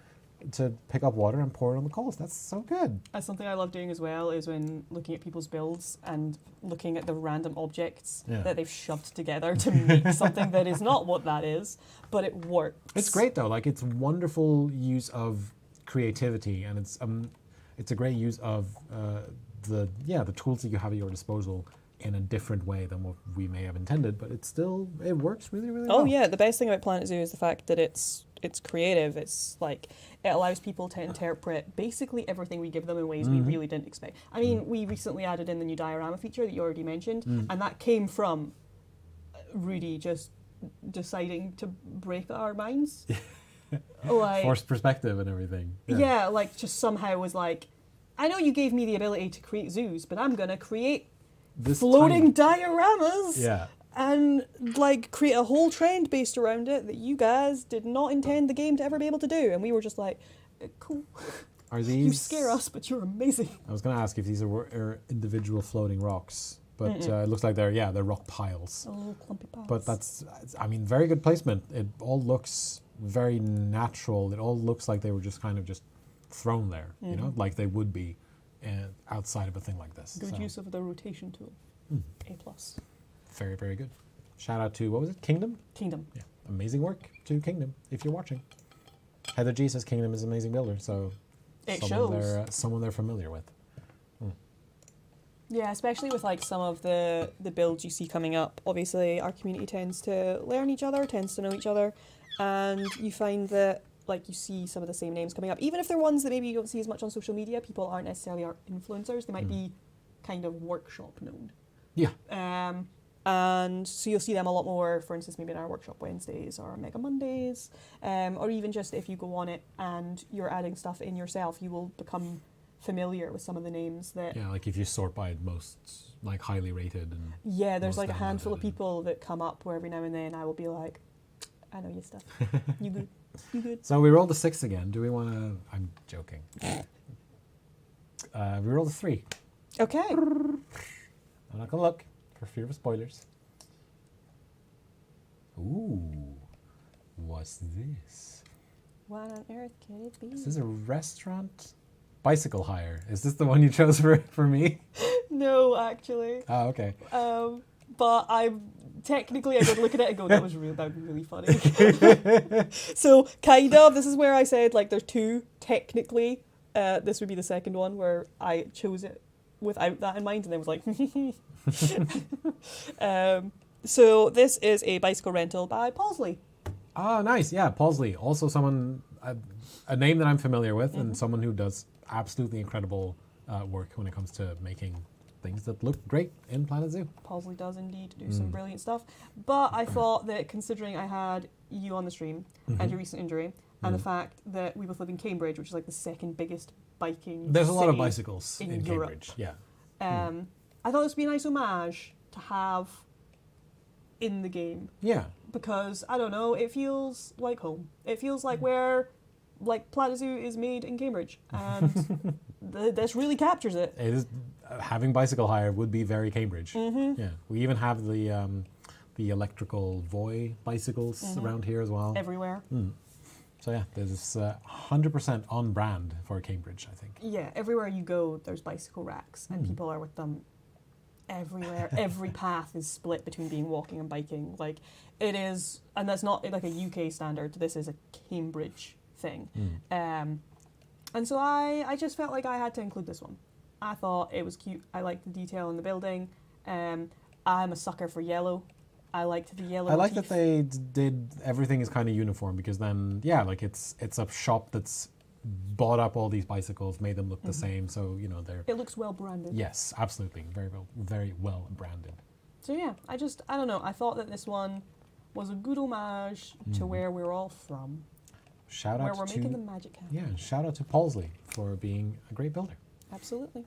to pick up water and pour it on the coals. That's so good. That's something I love doing as well, is when looking at people's builds and looking at the random objects that they've shoved together to make something that is not what that is, but it works. It's great though. Like, it's wonderful use of creativity, and it's a great use of the tools that you have at your disposal in a different way than what we may have intended, but it works really, really well. Oh yeah, the best thing about PlanElt Zoo is the fact that it's creative. It's like, it allows people to interpret basically everything we give them in ways we really didn't expect. I mean, we recently added in the new diorama feature that you already mentioned, and that came from Rudy just deciding to break our minds. Like, forced perspective and everything. Yeah, like, just somehow was like, I know you gave me the ability to create zoos, but I'm gonna create This floating dioramas. Yeah. And like create a whole trend based around it that you guys did not intend the game to ever be able to do. And we were just like, cool. Are these? You scare us, but you're amazing. I was going to ask if these are individual floating rocks, but it looks like they're rock piles. A little clumpy piles. But that's, I mean, very good placement. It all looks very natural. It all looks like they were just kind of just thrown there, you know, like they would be outside of a thing like this. Good use of the rotation tool. A+. Very, very good. Shout out to, what was it, Kingdom? Kingdom. Yeah, amazing work to Kingdom, if you're watching. Heather G says Kingdom is an amazing builder, so It someone shows. someone they're familiar with. Yeah, especially with like some of the builds you see coming up. Obviously, our community tends to learn each other, tends to know each other, and you find that like you see some of the same names coming up. Even if they're ones that maybe you don't see as much on social media, people aren't necessarily our influencers. They might be kind of workshop known. Yeah. And so you'll see them a lot more, for instance, maybe in our Workshop Wednesdays or Mega Mondays, or even just if you go on it and you're adding stuff in yourself, you will become familiar with some of the names that... Yeah, like if you sort by most, like, highly rated. And yeah, there's most like a handful of downloaded. people that come up where every now and then I will be like, I know your stuff. You good? You good? So we rolled a 6 again. Do we want to... I'm joking. We rolled a 3. Okay. I'm not going to look for fear of spoilers. Ooh. What's this? What on earth can it be? Is this a restaurant? Bicycle hire. Is this the one you chose for me? No, actually. Oh, okay. But I did look at it and go, that would be really funny. So kind of, this is where I said like there's two technically. This would be the second one where I chose it without that in mind and then was like, so this is a bicycle rental by Pausley. Oh, nice. Yeah, Pausley. Also someone, a name that I'm familiar with and someone who does absolutely incredible work when it comes to making things that look great in PlanElt Zoo. Pausley does indeed do some brilliant stuff. But I thought that considering I had you on the stream and your recent injury and the fact that we both live in Cambridge, which is like the second biggest biking There's a lot of city bicycles in Europe. Cambridge. Yeah. I thought this would be a nice homage to have in the game. Yeah. Because, I don't know, it feels like home. It feels like where, like, PlanElt Zoo is made in Cambridge. And this really captures it. It is, having bicycle hire would be very Cambridge. Yeah. We even have the electrical Voy bicycles around here as well. Everywhere. So yeah, there's 100% on brand for Cambridge, I think. Yeah, everywhere you go, there's bicycle racks, and people are with them everywhere. Every path is split between being walking and biking. Like, it is, and that's not like a UK standard. This is a Cambridge thing. And so I just felt like I had to include this one. I thought it was cute. I liked the detail in the building. I'm a sucker for yellow. I liked the yellow. I like motif. that they did everything is kind of uniform because then, yeah, like it's a shop that's bought up all these bicycles, made them look the same. So, you know, they're... It looks well branded. Yes, absolutely. Very well branded. So yeah, I don't know. I thought that this one was a good homage to where we're all from. Shout Where out we're to... making the magic happen. Yeah, shout out to Pausley for being a great builder. Absolutely.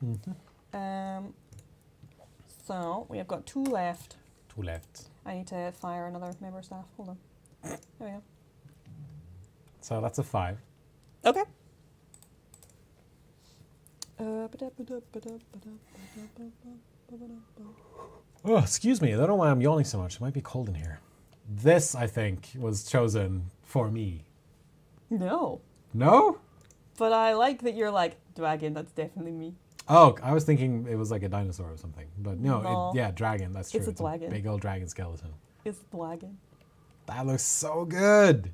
So we have got 2 left. 2 left. I need to fire another member of staff. Hold on. There we go. So that's a 5. Okay. Oh, excuse me. I don't know why I'm yawning so much. It might be cold in here. This, I think, was chosen for me. No. No? But I like that you're like, dragon, that's definitely me. Oh, I was thinking it was like a dinosaur or something. But no, No. yeah, dragon, that's true. It's a dragon. Big old dragon skeleton. It's dragon. That looks so good.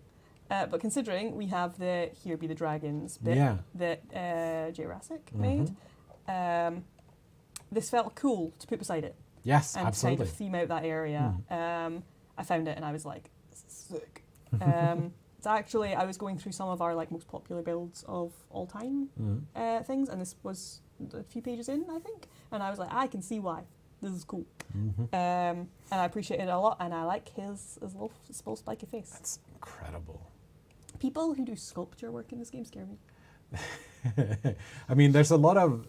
But considering we have the Here Be the Dragons bit Yeah. that Jurassic made, this felt cool to put beside it. Yes, And absolutely. kind of theme out that area. I found it and I was like, sick. So actually, I was going through some of our like most popular builds of all time things, and this was a few pages in, I think. And I was like, I can see why. This is cool. And I appreciate it a lot, and I like his little small spiky face. That's incredible. People who do sculpture work in this game scare me. I mean, there's a lot of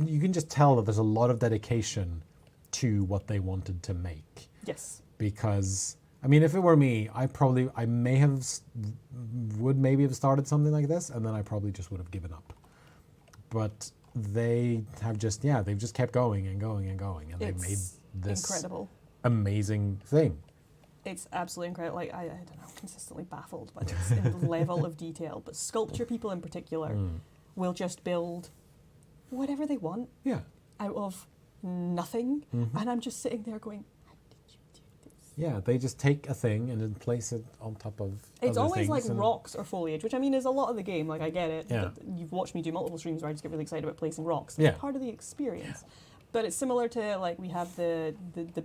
you can just tell that there's a lot of dedication to what they wanted to make. Yes. Because I mean, if it were me, I may have maybe have started something like this, and then I probably just would have given up. But they have they've just kept going and going and going, and they've made this incredible, amazing thing. It's absolutely incredible. Like I don't know, consistently baffled by this level of detail. But sculpture people in particular will just build whatever they want out of nothing, and I'm just sitting there going, how did you do this? Yeah, they just take a thing and then place it on top of It's other always like things rocks or foliage, which I mean is a lot of the game. Like I get it. Yeah. You've watched me do multiple streams where I just get really excited about placing rocks. Yeah. It's part of the experience. But it's similar to like we have the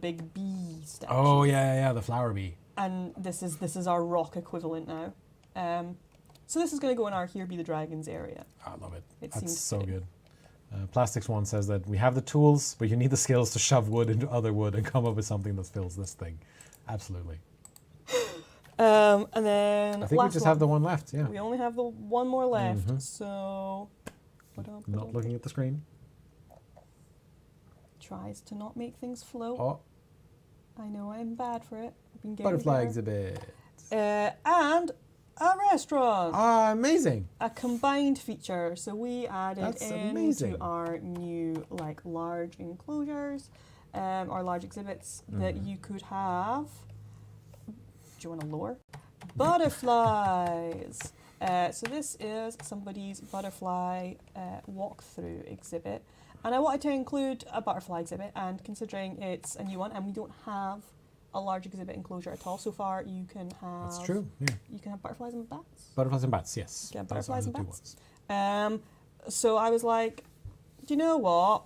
big bee statue. Oh yeah, the flower bee. And this is our rock equivalent now. So this is going to go in our Here Be the Dragons area. I love it. It That's seems so fitting. good. Plastics One says that we have the tools, but you need the skills to shove wood into other wood and come up with something that fills this thing. Absolutely. And then I think we just have the one left. Yeah. We only have the one more left. So Not looking at the screen. tries to not make things float. Oh, I know I'm bad for it. I've been getting butterfly there. exhibit. And a restaurant. Ah, amazing. A combined feature. So we added That's into amazing. our new like large enclosures, or large exhibits that you could have. Do you want to lure? Butterflies. So this is somebody's butterfly walkthrough exhibit. And I wanted to include a butterfly exhibit, and considering it's a new one and we don't have a large exhibit enclosure at all so far, you can have... That's true, yeah. You can have butterflies and bats. Butterflies and bats, yes. You can have Those are butterflies and the two bats. ones. So I was like, do you know what?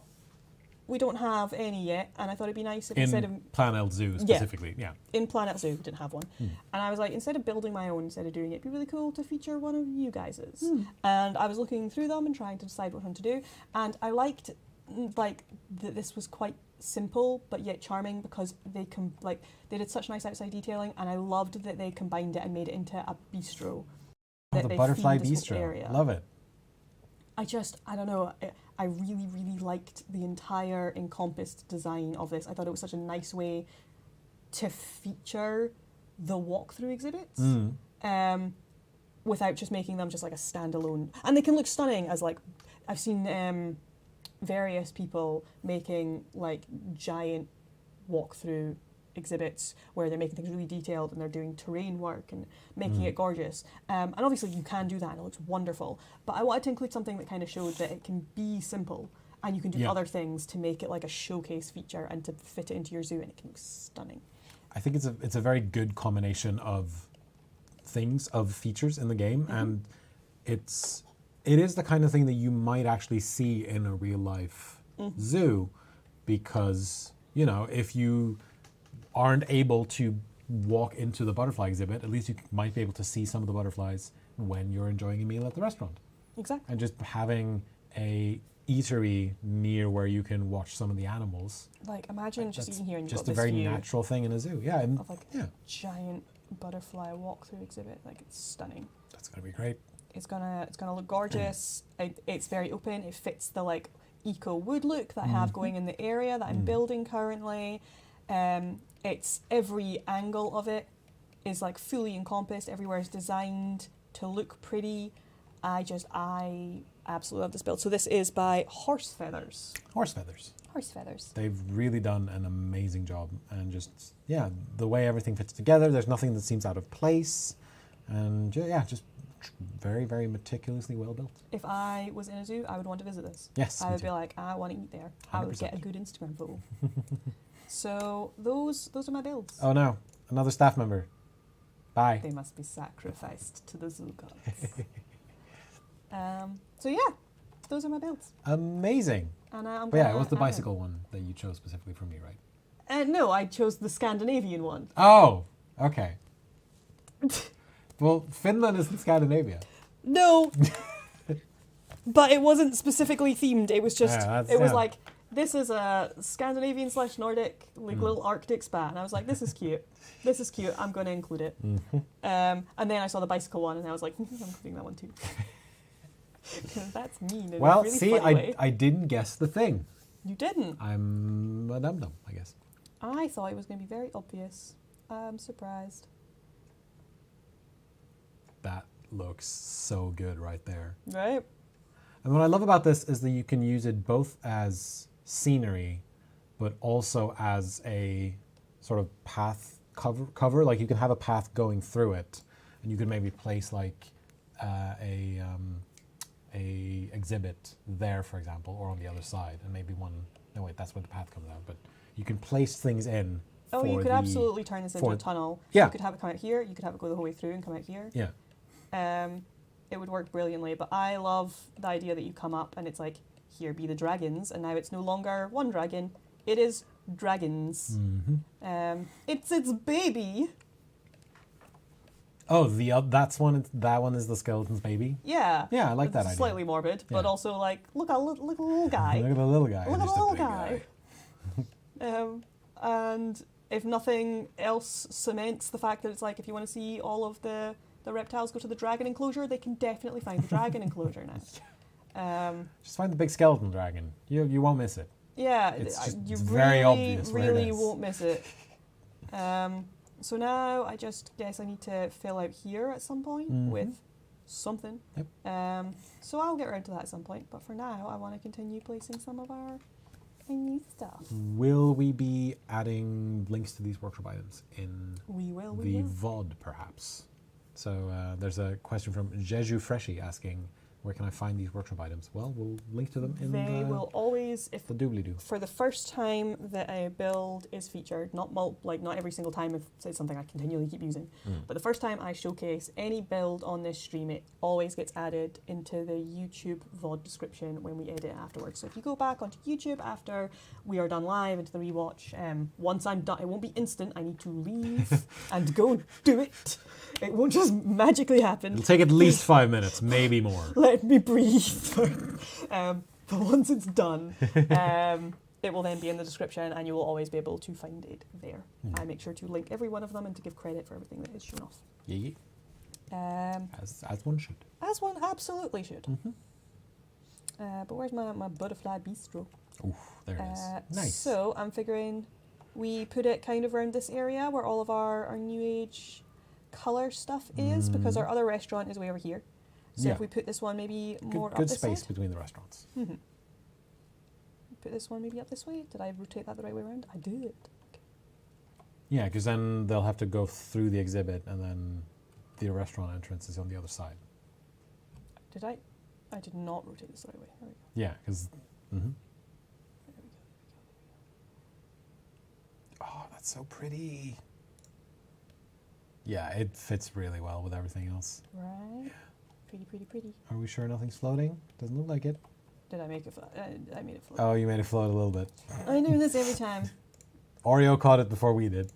We don't have any yet, and I thought it'd be nice if instead of... In PlanElt Zoo specifically, yeah. In PlanElt Zoo, we didn't have one. And I was like, instead of building my own, instead of doing it, it'd be really cool to feature one of you guys's. And I was looking through them and trying to decide what one to do, and I liked like that this was quite simple but yet charming because they did such nice outside detailing, and I loved that they combined it and made it into a bistro. Oh, the butterfly bistro. Area. Love it. I don't know, I really, really liked the entire encompassed design of this. I thought it was such a nice way to feature the walkthrough exhibits without just making them just like a standalone. And they can look stunning as like, I've seen various people making like giant walkthrough exhibits where they're making things really detailed and they're doing terrain work and making it gorgeous. And obviously you can do that and it looks wonderful. But I wanted to include something that kind of showed that it can be simple and you can do other things to make it like a showcase feature and to fit it into your zoo, and it can look stunning. I think it's a very good combination of things, of features in the game, and it is the kind of thing that you might actually see in a real life zoo, because, you know, if you aren't able to walk into the butterfly exhibit, at least you might be able to see some of the butterflies when you're enjoying a meal at the restaurant. Exactly. And just having a eatery near where you can watch some of the animals. Like imagine just eating here and you've just got a this very view natural thing in a zoo. Yeah. And, of like a giant butterfly walkthrough exhibit. Like it's stunning. That's gonna be great. It's gonna look gorgeous. It's very open. It fits the like eco wood look that I have going in the area that I'm building currently. It's every angle of it is like fully encompassed. Everywhere is designed to look pretty. I absolutely love this build. So this is by Horse Feathers. Horse feathers. Horse Feathers. They've really done an amazing job, and just the way everything fits together. There's nothing that seems out of place, and just very, very meticulously well built. If I was in a zoo, I would want to visit this. Yes, I me would be too. like, I want to eat there. I would get a 100%. good Instagram photo. So those are my builds. Oh no, another staff member. Bye. They must be sacrificed to the zoo gods. So yeah, those are my builds. Amazing. And I'm But yeah, it gonna was the add in. bicycle one that you chose specifically for me, right? No, I chose the Scandinavian one. Oh, okay. Well, Finland isn't Scandinavia. No, but it wasn't specifically themed. It was just, Yeah, it was yeah. like, this is a Scandinavian/Nordic, like little Arctic spa. And I was like, this is cute. This is cute. I'm going to include it. And then I saw the bicycle one and I was like, I'm including that one too. Because that's mean in Well, a really see, funny way. I didn't guess the thing. You didn't. I'm a dum-dum, I guess. I thought it was going to be very obvious. I'm surprised. That looks so good right there. Right? And what I love about this is that you can use it both as scenery, but also as a sort of path cover. Like you can have a path going through it, and you can maybe place like a exhibit there, for example, or on the other side, and maybe one. No, wait, that's where the path comes out. But you can place things in. Oh, you could absolutely turn this into for- a tunnel. Yeah. You could have it come out here. You could have it go the whole way through and come out here. Yeah. It would work brilliantly, but I love the idea that you come up and it's like, here be the dragons, and now it's no longer one dragon, it is dragons. Mm-hmm. It's its baby. Oh, that one is the skeleton's baby. Yeah. Yeah, I like that It's idea. slightly morbid, but Yeah. also like, look at the little guy. Look at the little guy. Look at Just the a little big guy. And if nothing else cements the fact that it's like, if you want to see all of the reptiles go to the dragon enclosure, they can definitely find the dragon enclosure now. Just find the big skeleton dragon. You won't miss it. Yeah, It's you very really, obvious where it really is. won't miss it. So now I just guess I need to fill out here at some point with something. Yep. So I'll get around to that at some point. But for now, I want to continue placing some of our new stuff. Will we be adding links to these workshop items in We will. the VOD, perhaps? So there's a question from Jeju Freshy asking, where can I find these workshop items? Well, we'll link to them in They will always, if the doobly-doo. for the first time that a build is featured, not every single time if it's something I continually keep using, but the first time I showcase any build on this stream, it always gets added into the YouTube VOD description when we edit it afterwards. So if you go back onto YouTube after we are done live into the rewatch, once I'm done, it won't be instant. I need to leave and go do it. It won't just magically happen. It'll take at least 5 minutes, maybe more. Let me breathe. But once it's done, it will then be in the description and you will always be able to find it there. I make sure to link every one of them and to give credit for everything that is shown off. Yeah. As one should. As one absolutely should. But where's my butterfly bistro? Ooh, there it is. Nice. So I'm figuring we put it kind of around this area where all of our new age colour stuff is, because our other restaurant is way over here. So Yeah. if we put this one maybe more Good up this space side. between the restaurants. Put this one maybe up this way. Did I rotate that the right way around? I did. Yeah, because then they'll have to go through the exhibit, and then the restaurant entrance is on the other side. Did I? I did not rotate this the right way. There we go. Yeah, because. There we go. Oh, that's so pretty. Yeah, it fits really well with everything else. Right. Pretty, pretty, pretty. Are we sure nothing's floating? Doesn't look like it. Did I make it float? I made it float. Oh, you made it float a little bit. I do this every time. Oreo caught it before we did.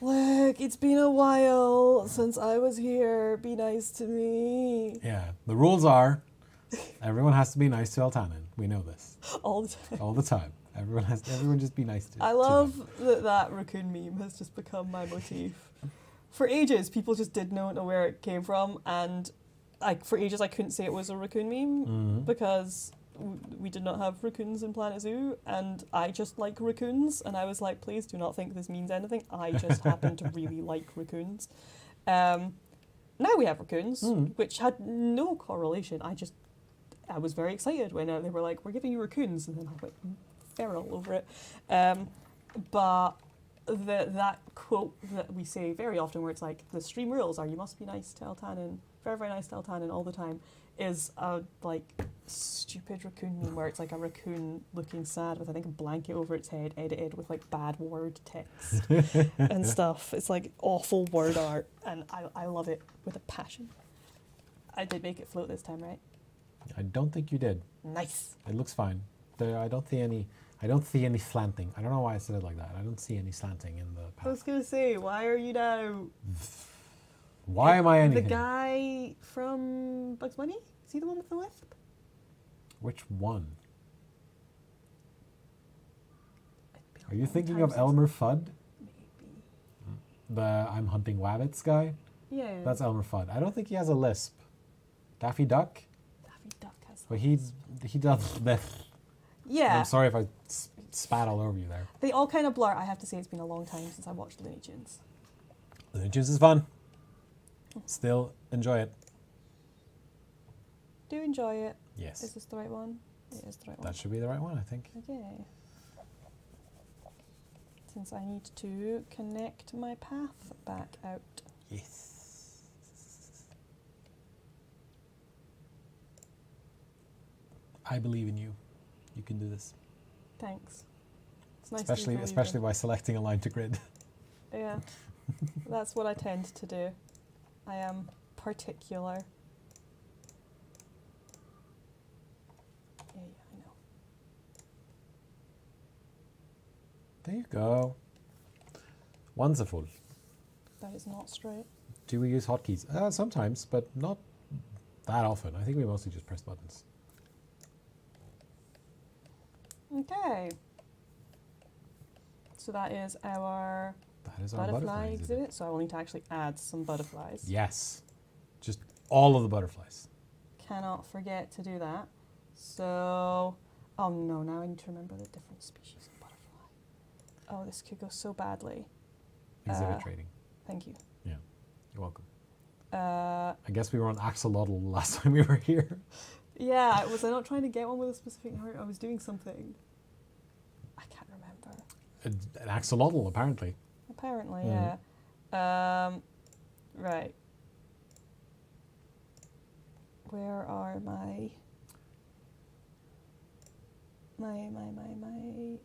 Look, it's been a while since I was here. Be nice to me. Yeah, the rules are everyone has to be nice to Eltanin. We know this. All the time. All the time. Everyone just be nice to I to love them. that raccoon meme has just become my motif. For ages, people just did not know where it came from, and for ages I couldn't say it was a raccoon meme because we did not have raccoons in PlanElt Zoo, and I just like raccoons, and I was like, please do not think this means anything. I just happen to really like raccoons. Now we have raccoons, which had no correlation. I was very excited when they were like, we're giving you raccoons, and then I went feral over it. But that quote that we say very often, where it's like, the stream rules are you must be nice to Eltanin very, very nice to Eltanin all the time, is a like stupid raccoon meme where it's like a raccoon looking sad with I think a blanket over its head, edited with like bad word text and stuff. It's like awful word art, and I love it with a passion. I did make it float this time, right? I don't think you did. Nice. It looks fine. I don't see any slanting. I don't know why I said it like that. I don't see any slanting in the path. I was gonna say, why are you now? Why am I anything? The guy from Bugs Bunny? Is he the one with the lisp? Which one? It'd been a Are you long thinking time of since- Elmer Fudd? Maybe. The I'm hunting wabbits guy? Yeah. That's Elmer Fudd. I don't think he has a lisp. Daffy Duck? Daffy Duck has. But he does the. Yeah. I'm sorry if I spat all over you there. They all kind of blur. I have to say, it's been a long time since I watched Looney Tunes. Looney Tunes is fun. Still enjoy it. Do enjoy it. Yes. Is this the right one? It is the right one. That should be the right one, I think. Okay. Since I need to connect my path back out. Yes. I believe in you. You can do this. Thanks. It's nice to Especially believe especially in. by selecting a line to grid. Yeah. That's what I tend to do. I am particular. Yeah, I know. There you go. Wonderful. That is not straight. Do we use hotkeys? Sometimes, but not that often. I think we mostly just press buttons. Okay. So that is our That is our butterfly exhibit. So I will need to actually add some butterflies. Yes. Just all of the butterflies. Cannot forget to do that. So, oh no, now I need to remember the different species of butterfly. Oh, this could go so badly. Exhibit trading. Thank you. Yeah. You're welcome. Uh, I guess we were on axolotl last time we were here. yeah, was I not trying to get one with a specific heart? I was doing something. I can't remember. An axolotl, apparently. Apparently, Mhm. yeah. Right. Where are my... I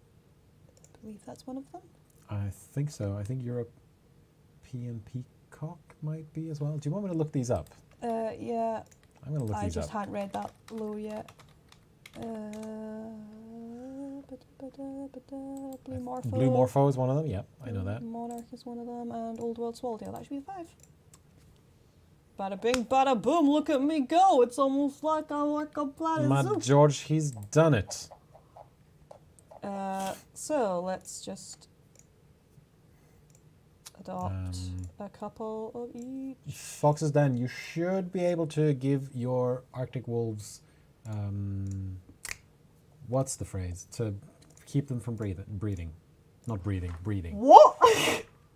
believe that's one of them. I think so. I think European peacock might be as well. Do you want me to look these up? Yeah. I'm going to look I these just up. hadn't read that low yet. Blue Morpho. Blue Morpho is one of them. Yep, I know that. Monarch is one of them, and Old World Swallow. That should be 5. Bada bing, bada boom! Look at me go! It's almost like I'm like a PlanElt Matt Zoo. George, he's done it. So let's just adopt a couple of each. Fox's Den, you should be able to give your Arctic wolves, what's the phrase? To keep them from breeding. Not breeding, breeding. What?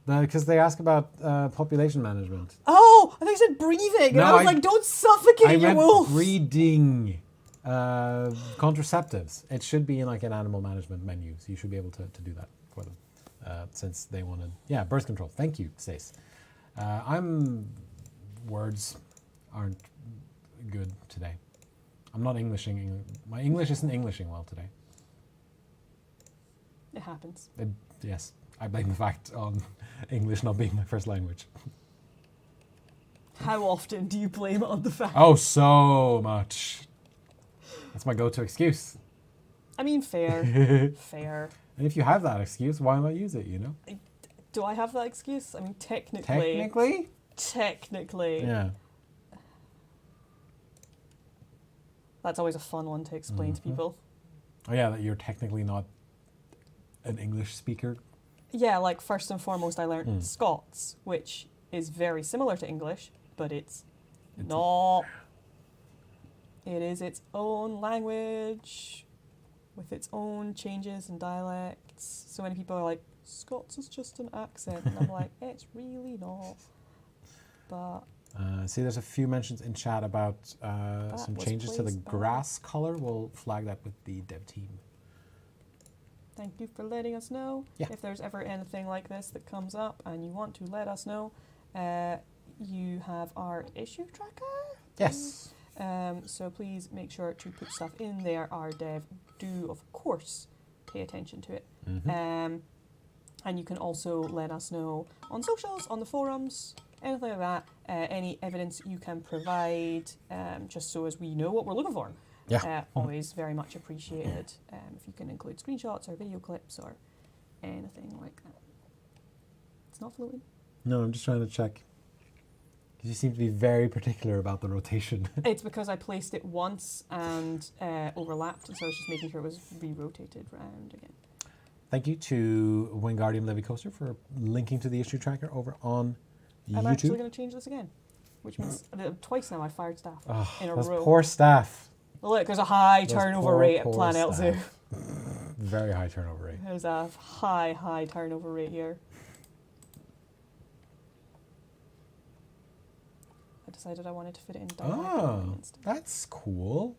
Because they ask about population management. Oh, I think you said breathing. No, and I was I- like, don't suffocate I your meant wolf. breeding. Contraceptives. It should be in like an animal management menu, so you should be able to do that for them. Since they want to... Yeah, birth control. Thank you, Stace. Words aren't good today. I'm not Englishing. My English isn't Englishing well today. It happens. Yes, I blame the fact on English not being my first language. How often do you blame it on the fact? Oh, so much. That's my go-to excuse. I mean, fair. Fair. And if you have that excuse, why not use it, you know? Do I have that excuse? I mean, technically. Technically? Technically. Yeah. That's always a fun one to explain to people. Oh yeah, that you're technically not an English speaker. Yeah, like first and foremost, I learned Scots, which is very similar to English, but it's not. It is its own language with its own changes and dialects. So many people are like, Scots is just an accent. And I'm like, it's really not. But See, there's a few mentions in chat about some was changes to the placed by- grass color. We'll flag that with the dev team. thank you for letting us know. Yeah. If there's ever anything like this that comes up and you want to let us know, you have our issue tracker. Yes. So please make sure to put stuff in there. Our dev do, of course, pay attention to it. And you can also let us know on socials, on the forums, anything like that, any evidence you can provide, just so as we know what we're looking for. Yeah. Always very much appreciated if you can include screenshots or video clips or anything like that. It's not floating. No, I'm just trying to check. Because you seem to be very particular about the rotation. It's because I placed it once and overlapped, and so I was just making sure it was re-rotated round again. Thank you to Wingardium Leviosa for linking to the issue tracker over on YouTube. I'm actually going to change this again, which means twice now I fired staff in a those row. poor staff. Look, there's a high Those turnover poor, rate at poor PlanElt Zoo. staff. Very high turnover rate. There's a high turnover rate here. I decided I wanted to fit it in diagonally instead. That's cool.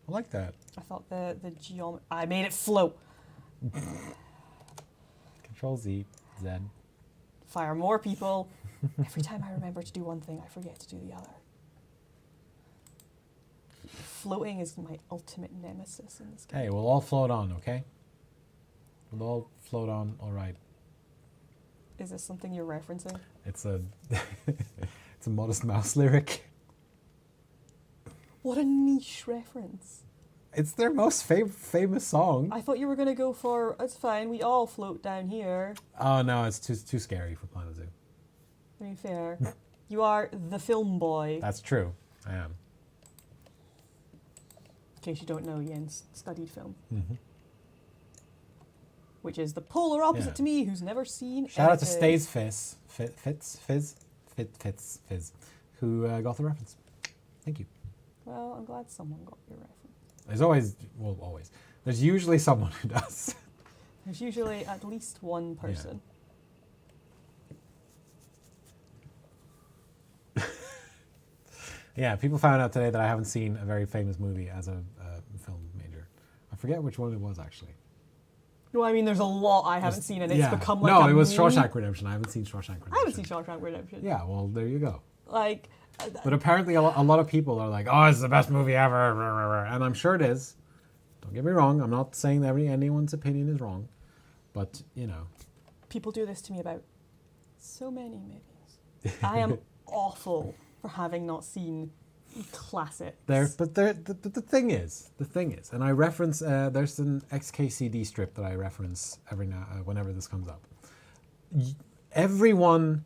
I like that. I thought the geometry... I made it float. Control Z, Z. Fire more people. Every time I remember to do one thing, I forget to do the other. Floating is my ultimate nemesis in this game. Hey, we'll all float on, okay? We'll all float on, all right. Is this something you're referencing? It's a it's a Modest Mouse lyric. What a niche reference. It's their most famous song. I thought you were going to go for, it's fine, we all float down here. Oh no, it's too scary for PlanElt Zoo. I mean, fair. You are the film boy. That's true. I am. In case you don't know, Jens studied film. Which is the polar opposite to me, who's never seen Shout out to anything. Stays Fizz, who got the reference. Thank you. Well, I'm glad someone got your reference. There's always, there's usually someone who does. There's usually at least one person. Yeah, people found out today that I haven't seen a very famous movie as a film major. I forget which one it was, actually. No, I mean, there's a lot I haven't seen, and it's become like No, a it was meme. Shawshank Redemption. I haven't seen Shawshank Redemption. I haven't seen Shawshank Redemption. Yeah, well, there you go. Like... But apparently a lot of people are like, oh, it's the best movie ever. And I'm sure it is. Don't get me wrong. I'm not saying that anyone's opinion is wrong. But, you know. People do this to me about so many movies. I am awful for having not seen classics. But the thing is, and I reference, there's an XKCD strip that I reference every now, whenever this comes up. Everyone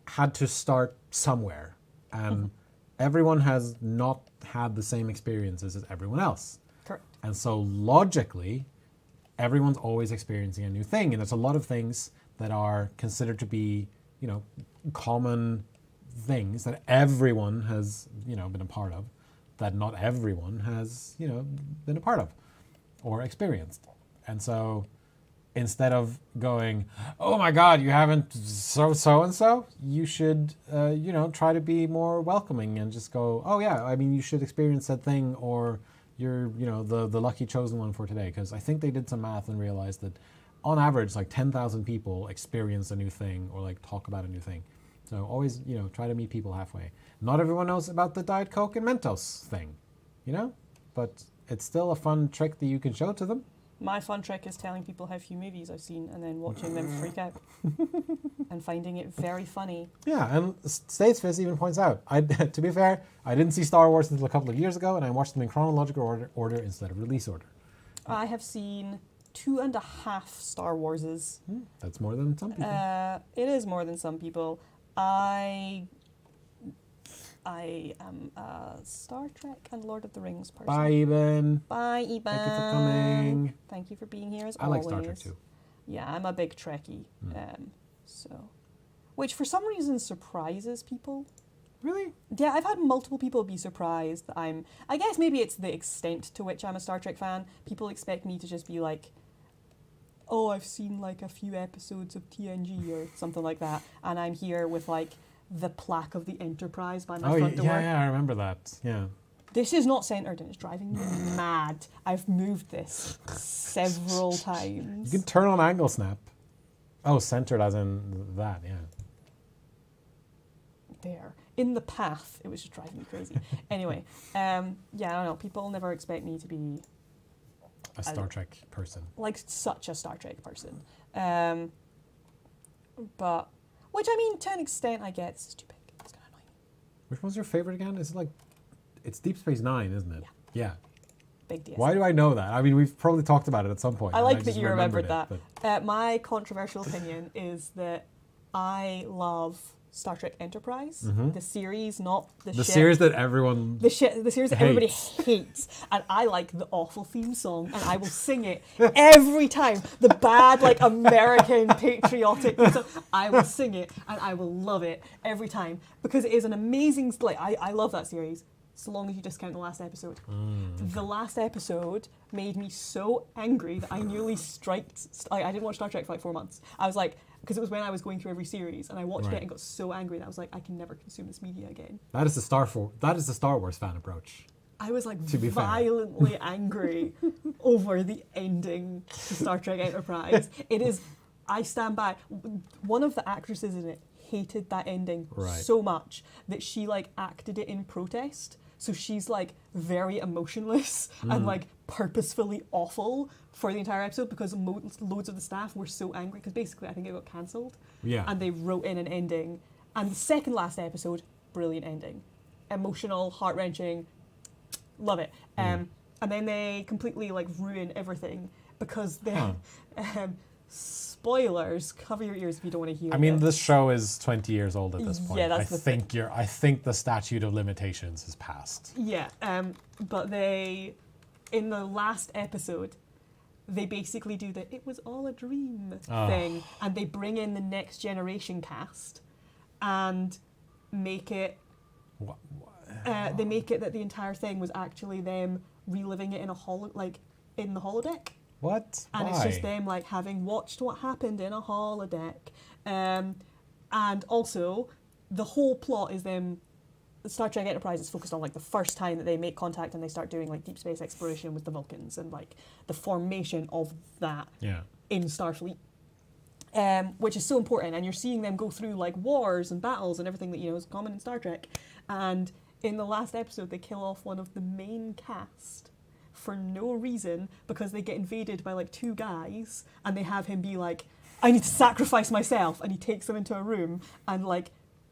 had to start somewhere. And everyone has not had the same experiences as everyone else. Correct. And so logically, everyone's always experiencing a new thing. And there's a lot of things that are considered to be, common things that everyone has, been a part of, that not everyone has, been a part of or experienced. And so instead of going, oh my God, you haven't so-and-so, you should, try to be more welcoming and just go, oh yeah, I mean, you should experience that thing, or you're, the lucky chosen one for today. Because I think they did some math and realized that on average, like 10,000 people experience a new thing or like talk about a new thing. So always, try to meet people halfway. Not everyone knows about the Diet Coke and Mentos thing, but it's still a fun trick that you can show to them. My fun trick is telling people how few movies I've seen and then watching them freak out and finding it very funny. Yeah, and States Fizz even points out, to be fair, I didn't see Star Wars until a couple of years ago, and I watched them in chronological order instead of release order. I have seen 2.5 Star Warses. That's more than some people. It is more than some people. I am a Star Trek and Lord of the Rings person. Bye, Eben. Bye, Eben. Thank you for coming. Thank you for being here as I always. like Star Trek too. Yeah, I'm a big Trekkie. Which for some reason surprises people. Really? Yeah, I've had multiple people be surprised that I guess maybe it's the extent to which I'm a Star Trek fan. People expect me to just be like, oh, I've seen like a few episodes of TNG or something like that, and I'm here with like the plaque of the Enterprise by my front door. Yeah, I remember that. Yeah. This is not centered and it's driving me mad. I've moved this several times. You can turn on angle snap. Oh, centered as in that, yeah. right there in the path. It was just driving me crazy. Anyway, yeah, I don't know. People never expect me to be a Star Trek person. Like such a Star Trek person. But, which I mean, to an extent, I get. It's stupid. It's kind of annoying. Which one's your favorite again? Is it like, it's Deep Space Nine, isn't it? Yeah. Big DS. Why do I know that? I mean, we've probably talked about it at some point. I like that you remembered it, that. My controversial opinion is that I love Star Trek Enterprise, the series, not the shit. Series that everyone the series that everybody hates, and I like the awful theme song, and I will sing it every time. The bad, like American patriotic theme song, I will sing it, and I will love it every time because it is an amazing. Like I love that series. So long as you discount the last episode. The last episode made me so angry that I nearly striked. I didn't watch Star Trek for like 4 months. I was like, because it was when I was going through every series, and I watched it and got so angry that I was like, I can never consume this media again. That is the Star Wars fan approach. I was like violently angry over the ending to Star Trek Enterprise. It is. I stand by. One of the actresses in it hated that ending so much that she like acted it in protest. So she's like very emotionless and like purposefully awful for the entire episode because loads of the staff were so angry because basically I think it got cancelled. Yeah. And they wrote in an ending. And the second last episode, brilliant ending. Emotional, heart-wrenching, love it. And then they completely like ruin everything because they spoilers, cover your ears if you don't want to hear it. I mean, this show is 20 years old at this point. Yeah, that's I think the statute of limitations has passed. Yeah, but they, in the last episode, they basically do the "it was all a dream" thing, and they bring in the Next Generation cast, and make it. They make it that the entire thing was actually them reliving it in in the holodeck. What? And Why? it's just them like having watched what happened in a holodeck. And also, the whole plot is them. Star Trek Enterprise is focused on like the first time that they make contact and they start doing like deep space exploration with the Vulcans and like the formation of that in Starfleet. Which is so important, and you're seeing them go through like wars and battles and everything that is common in Star Trek. And in the last episode, they kill off one of the main cast for no reason because they get invaded by like 2 guys, and they have him be like, "I need to sacrifice myself," and he takes them into a room and like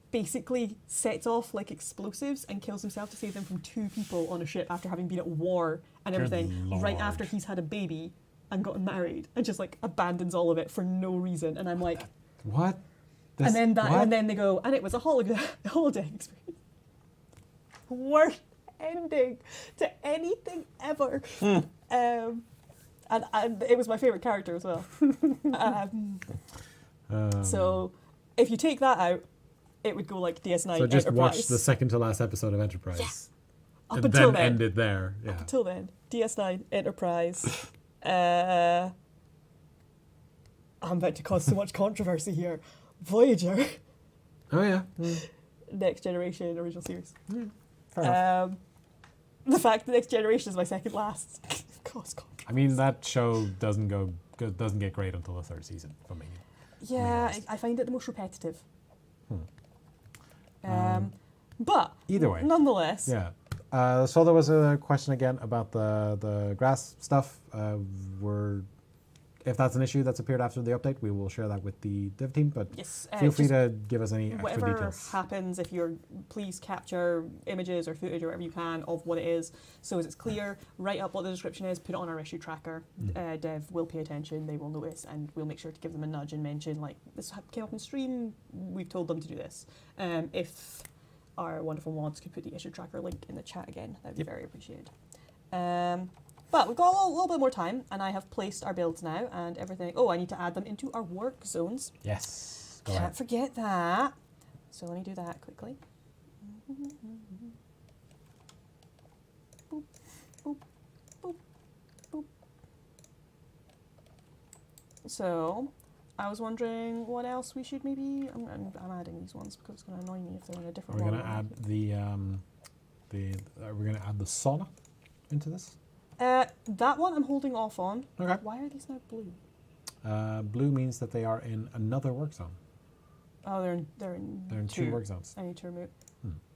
basically sets off like explosives and kills himself to save them from 2 people on a ship after having been at war and everything. Right after he's had a baby and gotten married, and just like abandons all of it for no reason. And I'm like, what? And then they go, and it was a holodeck experience. Worst ending to anything ever. And it was my favourite character as well. So if you take that out, it would go like DS9 So just Enterprise. watch the second to last episode of Enterprise. Yes. Up until then. Ended there. Yeah. Up until then. DS9 Enterprise. I'm about to cause so much controversy here. Voyager. Oh yeah. Next Generation original series. Fair enough. The fact that Next Generation is my second last. I mean, that show doesn't get great until the 3rd season for me. Yeah, I find it the most repetitive. But either way, nonetheless. Yeah. So there was a question again about the grass stuff. If that's an issue that's appeared after the update, we will share that with the dev team. But yes, feel free to give us any extra whatever details. Happens, please capture images or footage or whatever you can of what it is, so as it's clear. Write up what the description is. Put it on our issue tracker. Dev will pay attention. They will notice, and we'll make sure to give them a nudge and mention like this came up in stream. We've told them to do this. If our wonderful mods could put the issue tracker link in the chat again, that would be very appreciated. But we've got a little bit more time, and I have placed our builds now and everything. Oh, I need to add them into our work zones. Yes. Can't forget that. So let me do that quickly. Boop, boop, boop, boop. So I was wondering what else we should maybe. I'm adding these ones because it's going to annoy me if they're in a different. We're going to add we're going to add the sauna into this. That one I'm holding off on. Okay. Why are these now blue? Blue means that they are in another work zone. Oh, they're in two work zones. I need to remove.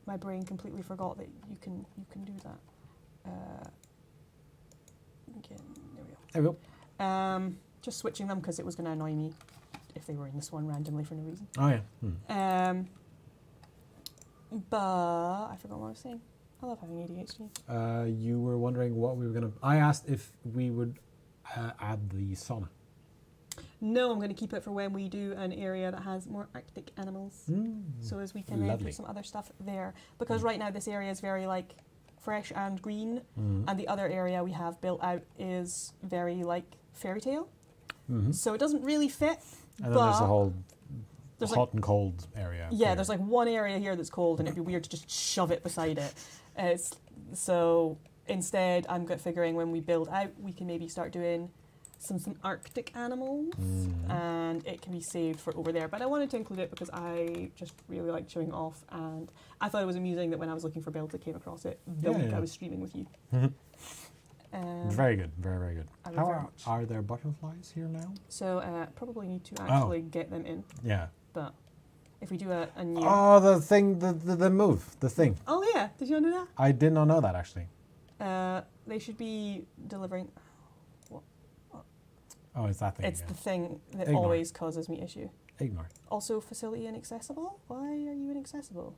My brain completely forgot that you can do that. Again, there we go. There we go. Just switching them because it was going to annoy me if they were in this one randomly for no reason. Oh yeah. But I forgot what I was saying. I love having ADHD. You were wondering what we were gonna. I asked if we would add the sauna. No, I'm going to keep it for when we do an area that has more Arctic animals. So as we can put some other stuff there. Because right now this area is very like fresh and green, and the other area we have built out is very like fairy tale. So it doesn't really fit. And then there's a whole hot like, and cold area. Yeah, here. there's like one area here that's cold, and it'd be weird to just shove it beside it. So instead, I'm figuring when we build out, we can maybe start doing some Arctic animals, and it can be saved for over there. But I wanted to include it because I just really like showing it off, and I thought it was amusing that when I was looking for builds, I came across it the week I was streaming with you. Very good, very, very good. How are there butterflies here now? So probably need to actually get them in. Yeah. But if we do a new... Oh, the thing, the move, the thing. Oh yeah, did you not know that? I did not know that actually. They should be delivering... Oh, it's that thing. It's the thing that Ignore. always causes me issue. Ignore. Also, facility inaccessible? Why are you inaccessible?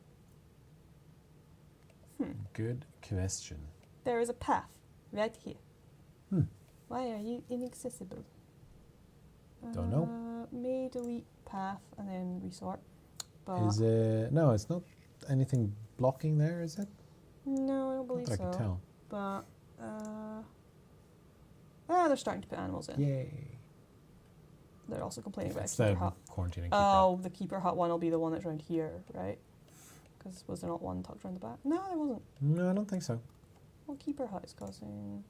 Good question. There is a path right here. Why are you inaccessible? Don't know. May delete path and then resort. But Is it... No, it's not anything blocking there, is it? no, I don't believe Not that I can tell. But they're starting to put animals in. Yay. They're also complaining about a It's keeper the hut. quarantining keeper. Oh, the keeper hut one will be the one that's around here, right? Because was there not one tucked around the back? No, there wasn't. No, I don't think so. What keeper hut is causing...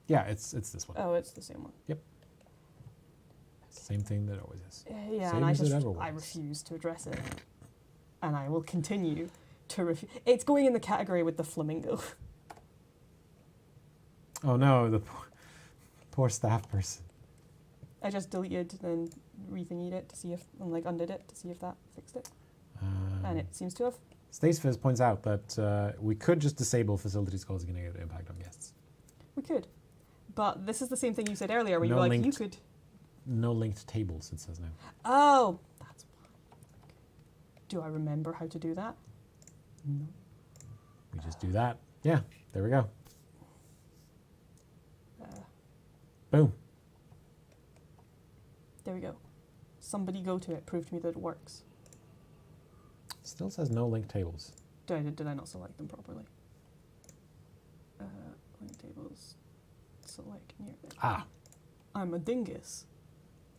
Yeah, it's this one. Oh, it's the same one. Yep. Same thing that it always is. Yeah, Same and as it ever I was. refuse to address it. And I will continue to refuse. It's going in the category with the flamingo. Oh no, the poor staff person. I just deleted and rethingied it to see if, and like undid it to see if that fixed it. And it seems to have. Stacefizz points out that we could just disable facilities causing a negative impact on guests. We could. But this is the same thing you said earlier where No you were like, linked. you could. No linked tables, it says now. Oh, that's why. Do I remember how to do that? No. We just do that. Yeah, there we go. Boom. There we go. Somebody go to it. Prove to me that it works. Still says no linked tables. Did I not select them properly? Link tables. Select near there. Ah. I'm a dingus.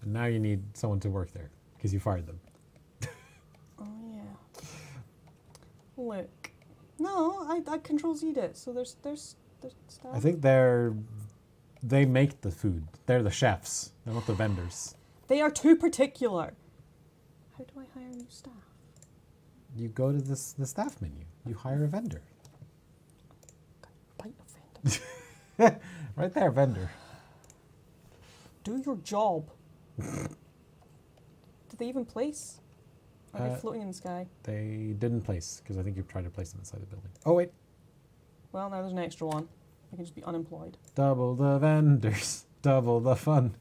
And now you need someone to work there because you fired them. Oh yeah. Look. No, I control Z'd it. So there's stuff. I think they make the food. They're the chefs. They're not the vendors. They are too particular. How do I hire new staff? You go to the staff menu. You hire a vendor. Bite a vendor. Right there, vendor. Do your job. Did they even place? Are they floating in the sky? They didn't place because I think you've tried to place them inside the building. Oh wait. Well, now there's an extra one. I can just be unemployed. Double the vendors. Double the fun.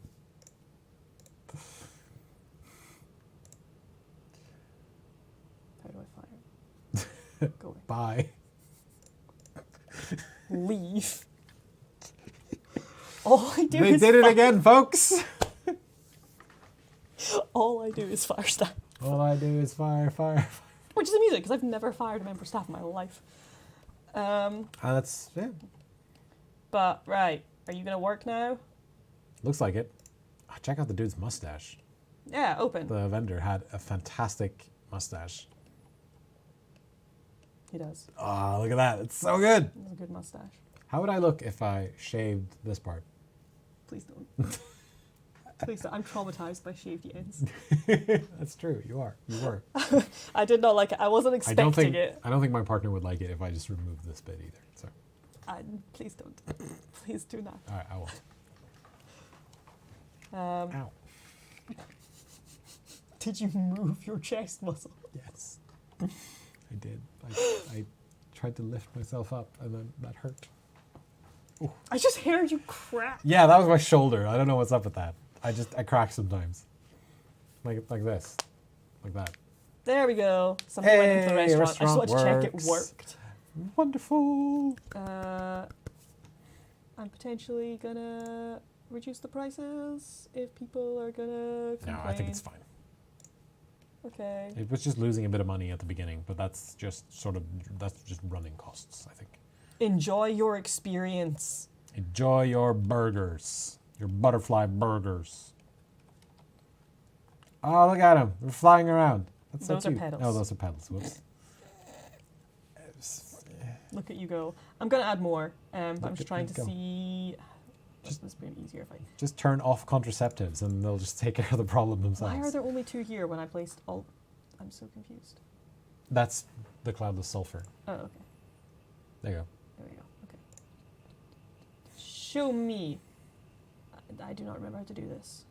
How do I fire? Go away. Bye. Leave. All I do They is did it again, folks. all I do is fire staff. All I do is fire, fire, fire. Which is amusing because I've never fired a member of staff in my life. That's, yeah. But, right. Are you going to work now? Looks like it. Oh, check out the dude's mustache. Yeah, open. The vendor had a fantastic mustache. He does. Oh, look at that. It's so good. He has a good mustache. How would I look if I shaved this part? Please don't. Please don't. I'm traumatized by shaved ends. That's true. You are. You were. I did not like it. I wasn't expecting it. I don't think my partner would like it if I just removed this bit either. So. Please don't. Please do not. All right, I won't. Ow. Did you move your chest muscle? Yes, I did. I tried to lift myself up, and then that hurt. Ooh. I just heard you crack. Yeah, that was my shoulder. I don't know what's up with that. I crack sometimes. Like this. Like that. There we go. Somebody went into the Hey, restaurant. I just wanted to check it works. worked. Wonderful. I'm potentially gonna reduce the prices if people are gonna complain. No, I think it's fine. Okay. It was just losing a bit of money at the beginning, but that's just running costs, I think. Enjoy your experience. Enjoy your burgers. Your butterfly burgers. Oh, look at them. They're flying around. That's Those so are cute. petals. Oh, those are petals. Whoops. Look at you go. I'm going to add more, but I'm Look just at trying you to go. see... This would be easier if I... Just turn off contraceptives and they'll just take care of the problem themselves. Why are there only 2 here when I placed all... I'm so confused. That's the cloudless sulfur. Oh, okay. There you go. There we go. Okay. Show me. I do not remember how to do this.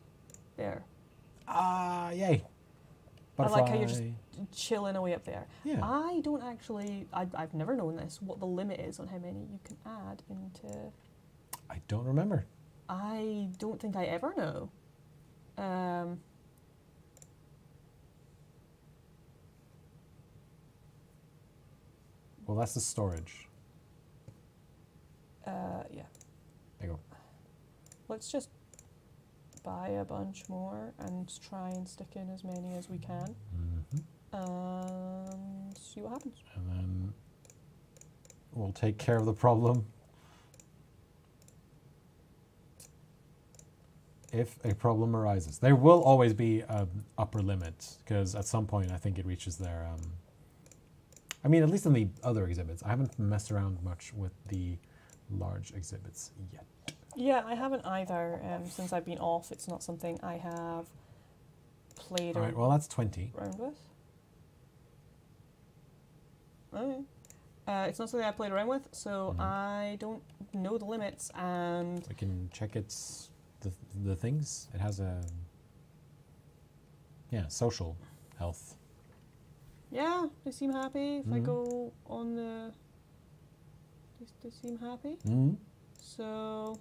There. Ah, yay. I like how you're just chilling away up there. Yeah. I don't actually... I've never known this, what the limit is on how many you can add into... I don't remember. I don't think I ever know. Well, that's the storage. Yeah. There you go. Let's just buy a bunch more and try and stick in as many as we can. And see what happens. And then we'll take care of the problem if a problem arises. There will always be an upper limit, because at some point I think it reaches their... I mean, at least in the other exhibits. I haven't messed around much with the large exhibits yet. Yeah, I haven't either. Since I've been off, it's not something I have played All right, well, that's 20. around with. Okay. It's not something I played around with, so I don't know the limits, and... We can check its... the things. It has a... Yeah, social health. Yeah, they seem happy. If I go on the... They seem happy. So...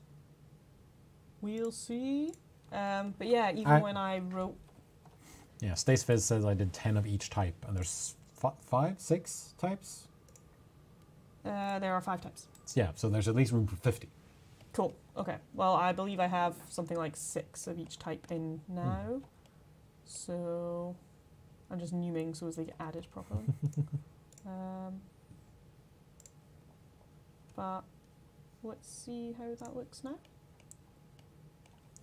We'll see. But yeah, even when I wrote... Yeah, Stace Fizz says I did 10 of each type, and there's 5, 6 types? There are 5 types. Yeah, so there's at least room for 50. Cool. Okay. Well, I believe I have something like 6 of each type in now. So I'm just numing so as they get added properly. But let's see how that looks now.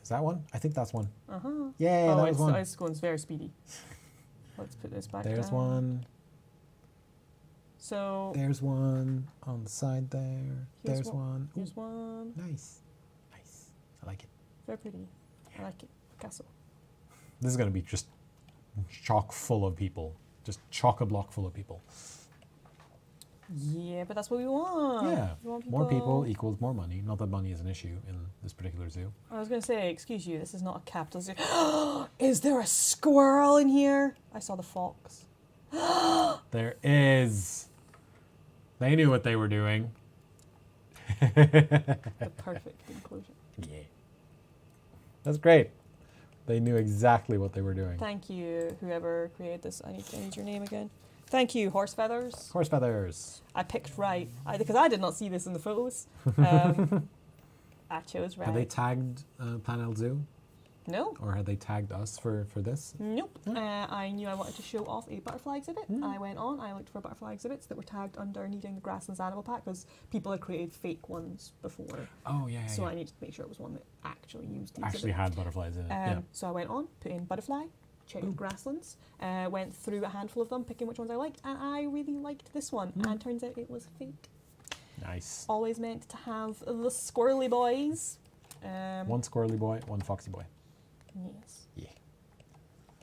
Is that one? I think that's one. Uh-huh. Yay, Oh, that was one. it's going very speedy. Let's put this back There's down. one. So There's one on the side there. Here's There's one. Ooh, here's one. nice. Nice. I like it. Very pretty. I like it. Picasso. This is going to be just chock full of people. Just chock-a-block full of people. Yeah, but that's what we want. Yeah. We want More people equals more money. Not that money is an issue in this particular zoo. I was going to say, excuse you, this is not a capital zoo. Is there a squirrel in here? I saw the fox. There is. They knew what they were doing. The perfect conclusion. Yeah. That's great. They knew exactly what they were doing. Thank you, whoever created this. I need your name again. Thank you, Horse Feathers. Horse feathers. I picked right, because I did not see this in the photos. I chose right. Have they tagged PlanElt Zoo? No. Or had they tagged us for this? Nope. Hmm. I knew I wanted to show off a butterfly exhibit. I went on, I looked for butterfly exhibits that were tagged under needing the Grasslands Animal Pack, because people had created fake ones before. Oh, yeah, So yeah. I needed to make sure it was one that actually used the Actually exhibit. had butterflies in it. Yeah. So I went on, put in butterfly, checked grasslands, went through a handful of them, picking which ones I liked, and I really liked this one. And turns out it was fake. Nice. Always meant to have the squirrely boys. One squirrely boy, one foxy boy. Yes. Yeah.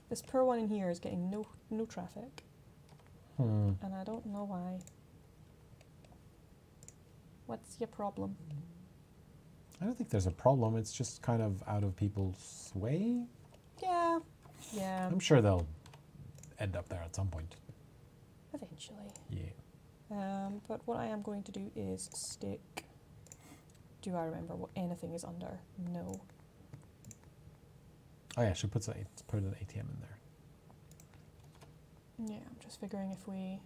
This poor one in here is getting no traffic. And I don't know why. What's your problem? I don't think there's a problem. It's just kind of out of people's way. Yeah. Yeah. I'm sure they'll end up there at some point. Eventually. Yeah. But what I am going to do is stick... Do I remember what anything is under? No. Oh yeah, I should put an ATM in there. Yeah, I'm just figuring if we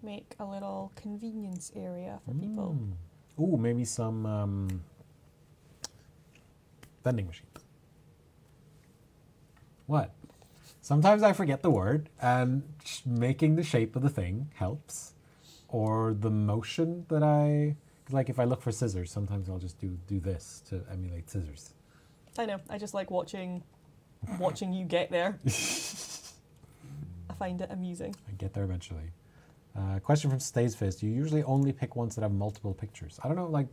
make a little convenience area for people. Ooh, maybe some vending machines. What? Sometimes I forget the word, and making the shape of the thing helps. Or the motion that like if I look for scissors, sometimes I'll just do this to emulate scissors. I know, I just like watching you get there. I find it amusing. I get there eventually. Question from Stays Fizz. Do you usually only pick ones that have multiple pictures? I don't know, like,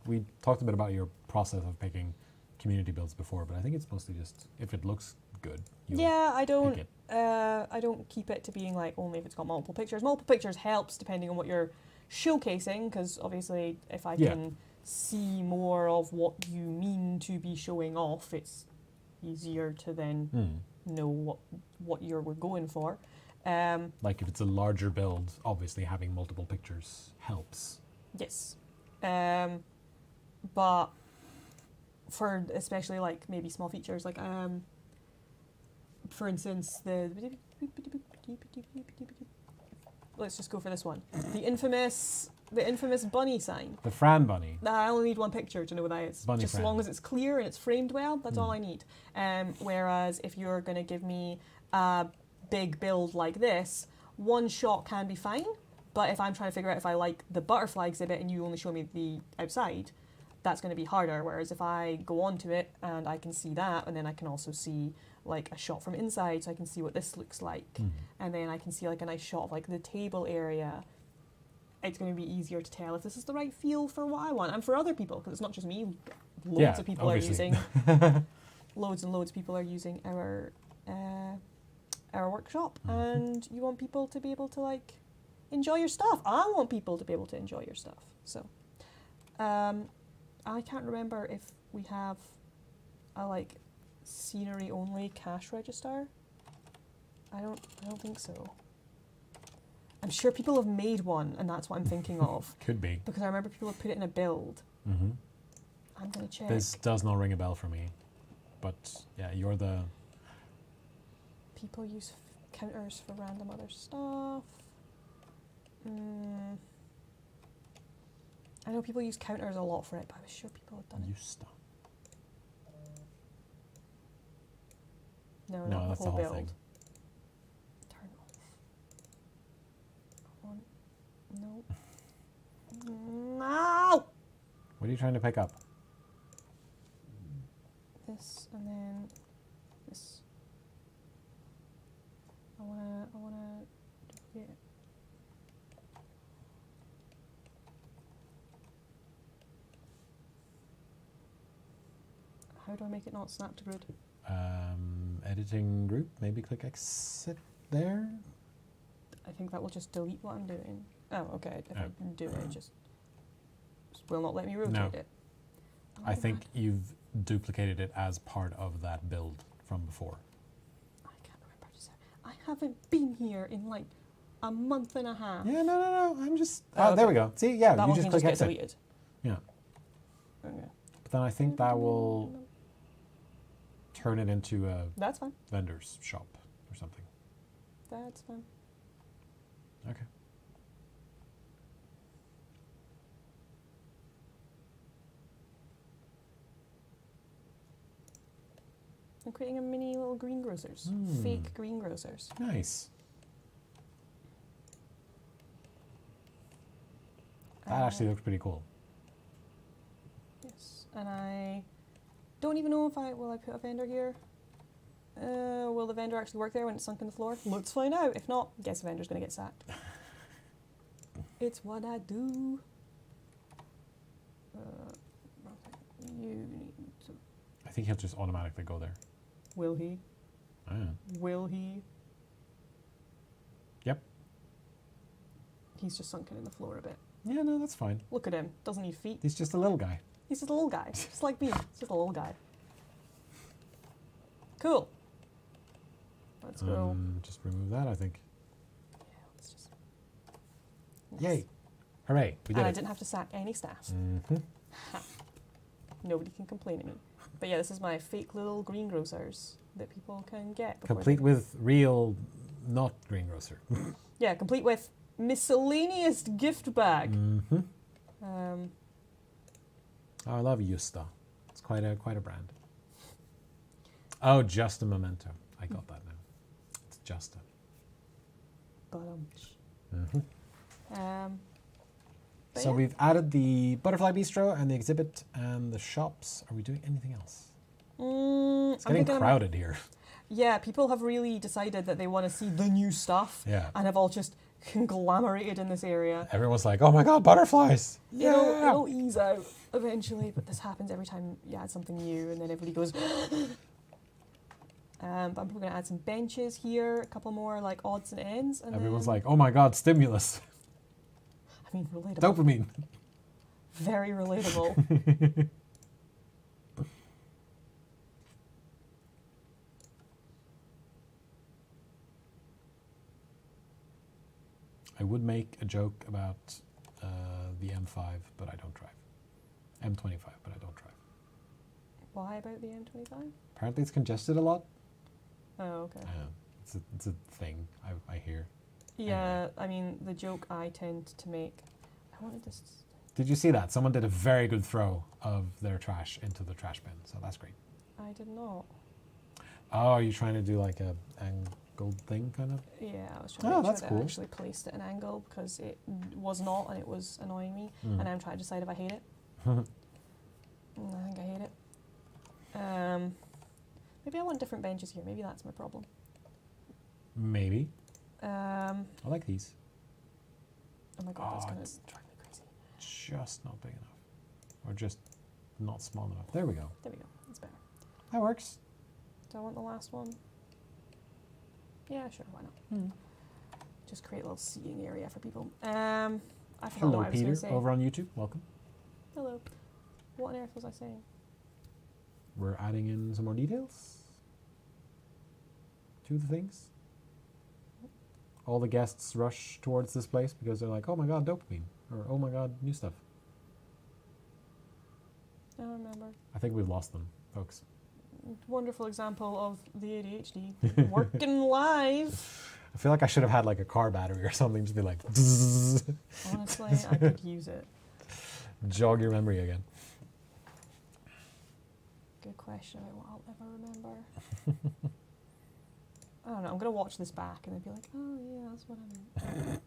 we talked a bit about your process of picking community builds before, but I think it's mostly just, if it looks good, I don't pick it. I don't keep it to being like only if it's got multiple pictures. Multiple pictures helps depending on what you're showcasing, because obviously if I can see more of what you mean to be showing off, it's easier to then know what we're going for. Like if it's a larger build, obviously having multiple pictures helps. Yes. But for especially like maybe small features, like for instance let's just go for this one. The infamous bunny sign. The Fran bunny. I only need one picture to know what that is. Bunny just Fran. as long as it's clear and it's framed well, that's all I need. Whereas if you're going to give me a big build like this, one shot can be fine, but if I'm trying to figure out if I like the butterfly exhibit and you only show me the outside, that's going to be harder. Whereas if I go onto it and I can see that, and then I can also see like a shot from inside, so I can see what this looks like, and then I can see like a nice shot of like the table area, it's going to be easier to tell if this is the right feel for what I want and for other people, because it's not just me. Loads of people obviously. are using loads and loads of people are using our workshop, and you want people to be able to like enjoy your stuff. I want people to be able to enjoy your stuff. So I can't remember if we have a like scenery only cash register. I don't think so. I'm sure people have made one, and that's what I'm thinking of. Could be. Because I remember people have put it in a build. Mm-hmm. I'm going to check. This does not ring a bell for me. But yeah, you're the... People use counters for random other stuff. I know people use counters a lot for it, but I was sure people had done it. Use stuff. No, No, not that's the the whole whole build. thing. Turn off. No. No! What are you trying to pick up? This and then this. I wanna duplicate it. How do I make it not snap to grid? Editing group, maybe click exit there. I think that will just delete what I'm doing. Oh, okay. If I do it, it just will not let me rotate it. I think you've duplicated it as part of that build from before. I can't remember to say. I haven't been here in like a month and a half. Yeah, no. I'm just... Oh, there okay. we go. See, yeah, That you one just can click just get exit. deleted. Yeah. Okay. But then I think that will turn it into a That's fine. vendor's shop or something. That's fine. Okay. I'm creating a mini little greengrocers. Fake greengrocers. Nice. That actually looks pretty cool. Yes. And I don't even know if will I put a vendor here? Will the vendor actually work there when it's sunk in the floor? Let's find out. If not, guess the vendor's going to get sacked. It's what I do. You need to... I think he'll just automatically go there. Will he? I don't know. Will he? Yep. He's just sunken in the floor a bit. Yeah, no, that's fine. Look at him. Doesn't need feet. He's just a little guy. He's just a little guy. Just like me. He's just a little guy. Cool. let's go. Just remove that, I think. Yeah, let's just... Yay. Hooray, we did And it. I didn't have to sack any staff. Mm-hmm. Ha. Nobody can complain at me. But yeah, this is my fake little greengrocers that people can get. Complete with real, not greengrocer. Yeah, complete with miscellaneous gift bag. Mm-hmm. Oh, I love Justa. It's quite a brand. Oh, just a memento. I got that now. It's Justa. Mm-hmm. So yeah. we've added the Butterfly Bistro and the exhibit and the shops. Are we doing anything else? It's getting crowded here. Yeah, people have really decided that they want to see the new stuff. Yeah. And have all just conglomerated in this area. Everyone's like, oh my god, butterflies! Yeah! It'll ease out eventually, but this happens every time you add something new, and then everybody goes... But I'm probably going to add some benches here, a couple more like odds and ends. And Everyone's then, like, oh my god, stimulus. I mean, relatable. Dopamine. Very relatable. I would make a joke about the M5, but I don't drive. M25, but I don't drive. Why about the M25? Apparently it's congested a lot. Oh, okay. It's a thing I hear. Yeah, I mean, the joke I tend to make... I wanted this... Did you see that? Someone did a very good throw of their trash into the trash bin, so that's great. I did not. Oh, are you trying to do like a angled thing, kind of? Yeah, I was trying to make that's sure that cool. I actually placed it at an angle because it was not, and it was annoying me. And I'm trying to decide if I hate it. I think I hate it. Maybe I want different benches here. Maybe that's my problem. Maybe. I like these. Oh my god, that's going to it's drive me crazy. Just not big enough. Or just not small enough. There we go. There we go. That's better. That works. Do I want the last one? Yeah, sure. Why not? Just create a little seating area for people. I forgot Hello, what I was going Peter, to say. over on YouTube. Welcome. Hello. What on earth was I saying? We're adding in some more details to the things. All the guests rush towards this place because they're like, oh my god, dopamine. Or oh my god, new stuff. I don't remember. I think we've lost them, folks. Wonderful example of the ADHD working live. I feel like I should have had like a car battery or something to be like, zzz, Honestly, I could use it. jog your memory again. Good question about what I'll ever remember. I don't know. I'm going to watch this back and then be like, oh yeah, that's what I meant.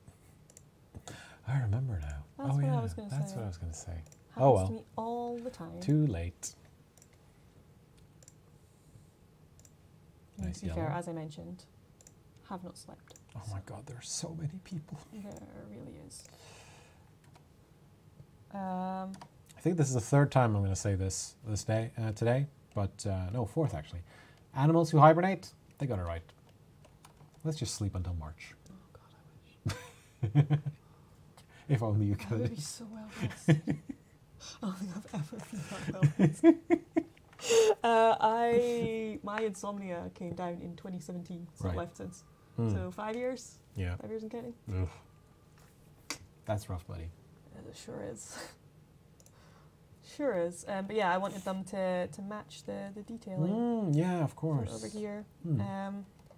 I remember now. That's what I was gonna that's say. what I was going to say. Happens Oh well. to me all the time. Too late. And Nice to be fair, yellow. as I mentioned, have not slept. Oh my god, there are so many people. There really is. I think this is the third time I'm going to say this today, but no, fourth actually. Animals who hibernate, they got it right. Let's just sleep until March. Oh god, I wish. If only you I would could. be so well rested. I don't think I've ever been that well rested. My insomnia came down in 2017. It's not Right. left since. So 5 years? Yeah. 5 years and counting? Ugh. That's rough, buddy. It sure is. Sure is. But yeah, I wanted them to match the detailing. Yeah, of course. Over here.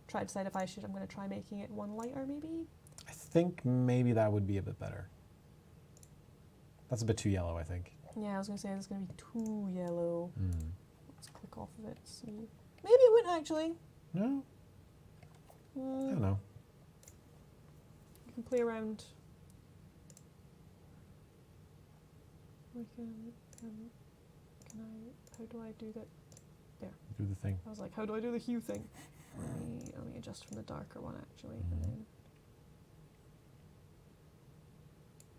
Try to decide if I'm going to try making it one lighter maybe. I think maybe that would be a bit better. That's a bit too yellow, I think. Yeah, I was going to say it's going to be too yellow. Let's click off of it. See. Maybe it wouldn't actually. No? I don't know. You can play around. How do I do that? There. Do the thing. I was like, how do I do the hue thing? Let me adjust from the darker one actually, and then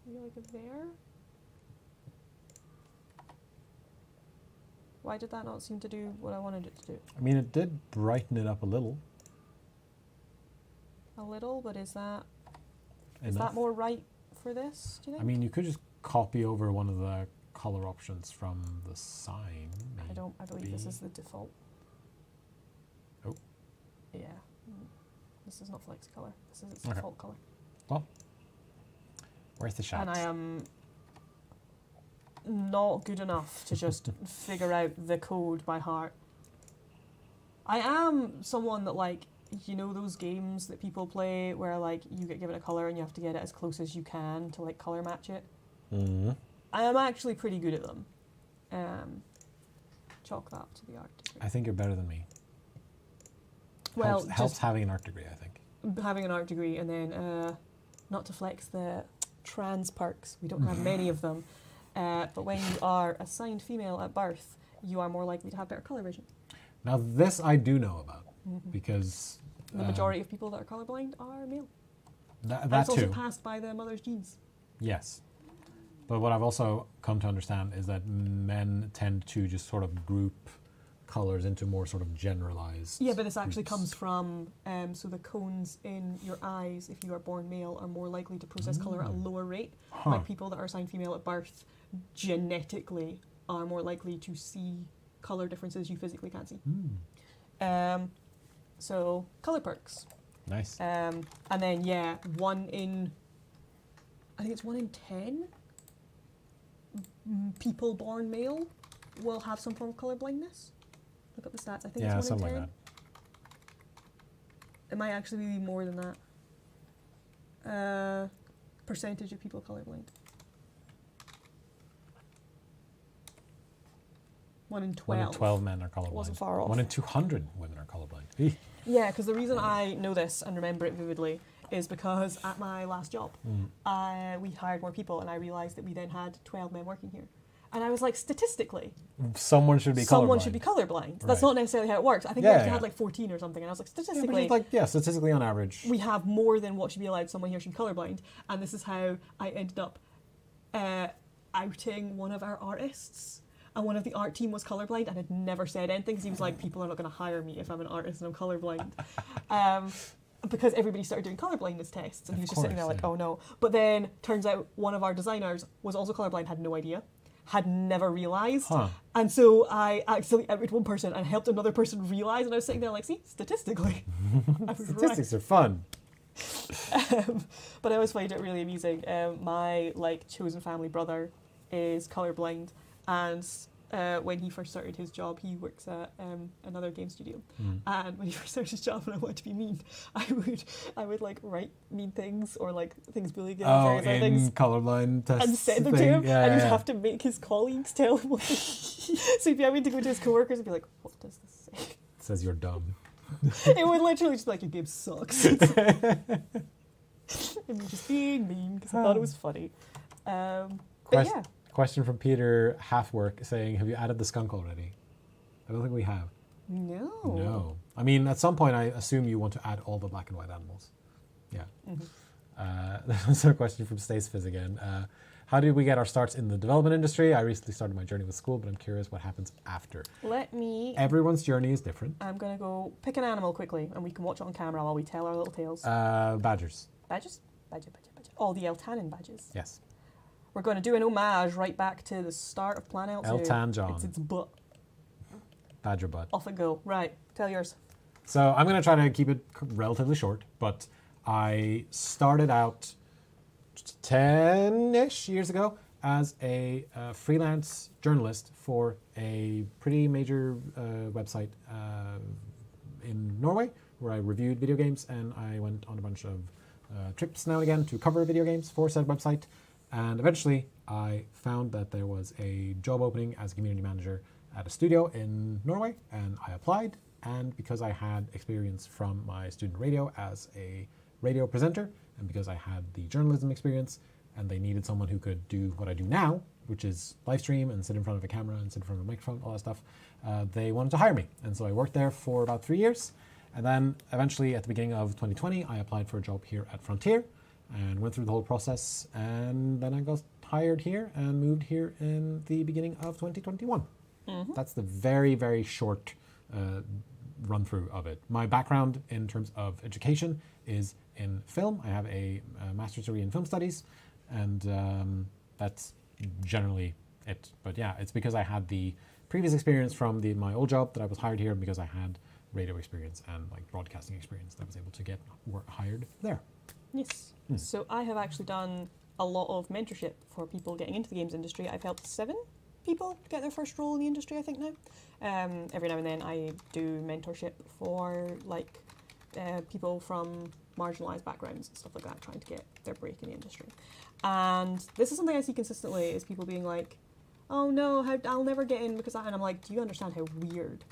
maybe like there. Why did that not seem to do what I wanted it to do? I mean, it did brighten it up a little. A little, but is that Enough. more right for this? Do you think? I mean, you could just copy over one of the color options from the sign. I believe this is the default. Oh. Yeah. This is not flexi color. This is its Okay. default color. Well, where's the shot? And I am not good enough to just figure out the code by heart. I am someone that, like, you know those games that people play where, like, you get given a color and you have to get it as close as you can to, like, color match it? Mm-hmm. I am actually pretty good at them. Chalk that to the art degree. I think you're better than me. Well, helps just having an art degree, I think. having an art degree, and then not to flex the trans perks, we don't have many of them, but when you are assigned female at birth, you are more likely to have better color vision. Now this I do know about because The majority of people that are colorblind are male. that It's also too. passed by the mother's genes. Yes. But what I've also come to understand is that men tend to just sort of group colors into more sort of generalized. Yeah, but this actually groups. comes from, so the cones in your eyes, if you are born male, are more likely to process color at a lower rate. Huh. Like people that are assigned female at birth, genetically, are more likely to see color differences you physically can't see. So, color perks. Nice. And then, yeah, I think it's 1 in 10 people born male will have some form of color blindness. Look up the stats. I think Yeah, it's 1 in 10. something like It might actually be more than that. Percentage of people colorblind. 1 in 12. 1 in 12 men are colorblind. Wasn't far off. 1 in 200 women are colorblind. Eeh. Yeah, because the reason I know this and remember it vividly is because at my last job, we hired more people, and I realised that we then had 12 men working here. And I was like, statistically, Someone should be colorblind. someone should be colorblind. That's Right. not necessarily how it works. I think Yeah, we actually yeah. had like 14 or something, and I was like, Yeah, but statistically, it's like, yeah, statistically on average. we have more than what should be allowed. Someone here should be colorblind. And this is how I ended up outing one of our artists. And one of the art team was colorblind and had never said anything because he was like, people are not going to hire me if I'm an artist and I'm colorblind. Because everybody started doing colorblindness tests, and he was just sitting there like, oh no. But then turns out one of our designers was also colorblind, had no idea, had never realised. Huh. And so I accidentally outed one person and helped another person realise, and I was sitting there like, see, statistically. I was Statistics are fun. But I always find it really amusing. My like chosen family brother is colorblind, and when he first started his job, he works at another game studio. And when he first started his job, and I wanted to be mean, I would like write mean things or like things bullying him, Oh, various other in things, colorblind tests. and send them to thing. him. Yeah, and he'd yeah. have to make his colleagues tell him what they so he'd be having to go to his coworkers and be like, what does this say? It says you're dumb. It would literally just be like, your game sucks. And me just being mean because I thought it was funny. But yeah. Question from Peter Halfwork saying, have you added the skunk already? I don't think we have. No. No. I mean, at some point, I assume you want to add all the black and white animals. Yeah. There's a question from Stace Fizz again. How did we get our starts in the development industry? I recently started my journey with school, but I'm curious what happens after. Everyone's journey is different. I'm going to go pick an animal quickly, and we can watch it on camera while we tell our little tales. Badgers. Badges? Badger. All the Eltanin badges. Yes. We're going to do an homage right back to the start of PlanElt Zoo. Eltan John. It's its butt. Badger butt. Off it go. Right. Tell yours. So I'm going to try to keep it relatively short, but I started out 10-ish years ago as a freelance journalist for a pretty major website in Norway where I reviewed video games, and I went on a bunch of trips now and again to cover video games for said website. And eventually I found that there was a job opening as a community manager at a studio in Norway, and I applied. And because I had experience from my student radio as a radio presenter, and because I had the journalism experience, and they needed someone who could do what I do now, which is live stream and sit in front of a camera and sit in front of a microphone, all that stuff, they wanted to hire me. And so I worked there for about 3 years. And then eventually at the beginning of 2020, I applied for a job here at Frontier and went through the whole process. And then I got hired here and moved here in the beginning of 2021. That's the very, very short run through of it. My background in terms of education is in film. I have a master's degree in film studies, and that's generally it. But yeah, it's because I had the previous experience from my old job that I was hired here, because I had radio experience and like broadcasting experience that I was able to get hired there. Yes. So I have actually done a lot of mentorship for people getting into the games industry. I've helped 7 people get their first role in the industry, I think now. Every now and then I do mentorship for like people from marginalised backgrounds and stuff like that, trying to get their break in the industry. And this is something I see consistently, is people being like, oh no, I'll never get in because and I'm like, do you understand how weird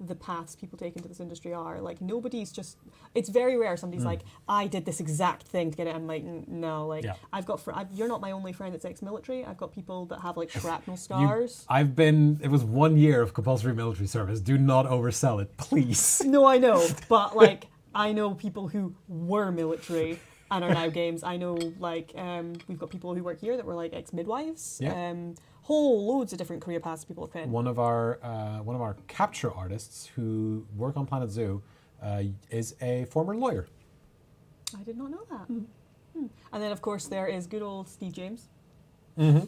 the paths people take into this industry are? Like, nobody's just, it's very rare somebody's like, I did this exact thing to get it. I'm like, no, like, I've got, you're not my only friend that's ex-military. I've got people that have like shrapnel scars. It was 1 year of compulsory military service. Do not oversell it, please. No, I know, but like, I know people who were military and are now games. I know, like, we've got people who work here that were like ex-midwives. Whole loads of different career paths people have been. One of our capture artists who work on PlanElt Zoo is a former lawyer. I did not know that. And then, of course, there is good old Steve James, who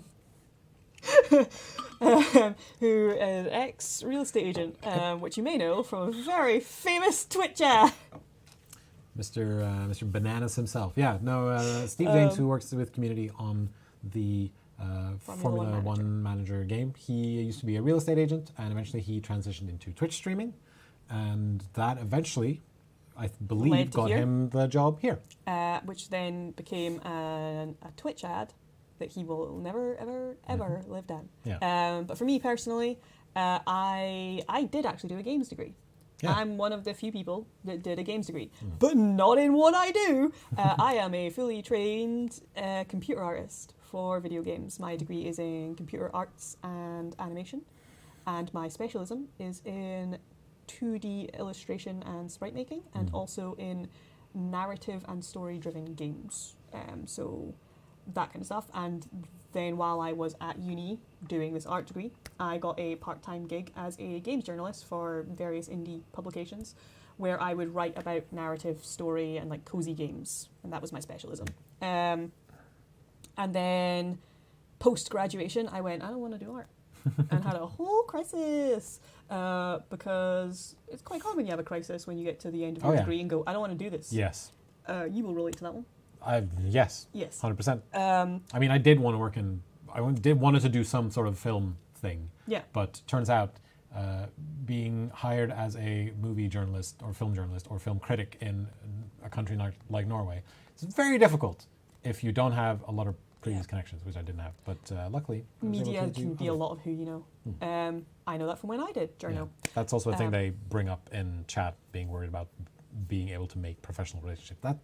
is ex-real estate agent, which you may know from a very famous Twitcher. Mr. Bananas himself. Yeah, no, Steve James, who works with community on the Formula One Manager game. He used to be a real estate agent, and eventually he transitioned into Twitch streaming, and that eventually, I believe, got him the job here. Which then became a Twitch ad that he will never, ever live down. Yeah. But for me personally, I did actually do a games degree. Yeah. I'm one of the few people that did a games degree, but not in what I do. I am a fully trained computer artist for video games. My degree is in computer arts and animation, and my specialism is in 2D illustration and sprite making, and also in narrative and story-driven games. So that kind of stuff. And then while I was at uni doing this art degree, I got a part-time gig as a games journalist for various indie publications, where I would write about narrative, story, and like cozy games, and that was my specialism. And then post-graduation, I went, I don't want to do art, and had a whole crisis, because it's quite common you have a crisis when you get to the end of your degree and go, I don't want to do this. Yes. You will relate to that one. Yes. 100%. I mean, I did want to work in, wanted to do some sort of film thing. Yeah. But turns out being hired as a movie journalist or film critic in a country like Norway, it's very difficult if you don't have a lot of previous connections, which I didn't have. But luckily, media can be a lot of who you know. I know that from when I did journo. Yeah. That's also a thing they bring up in chat, being worried about being able to make professional relationships. That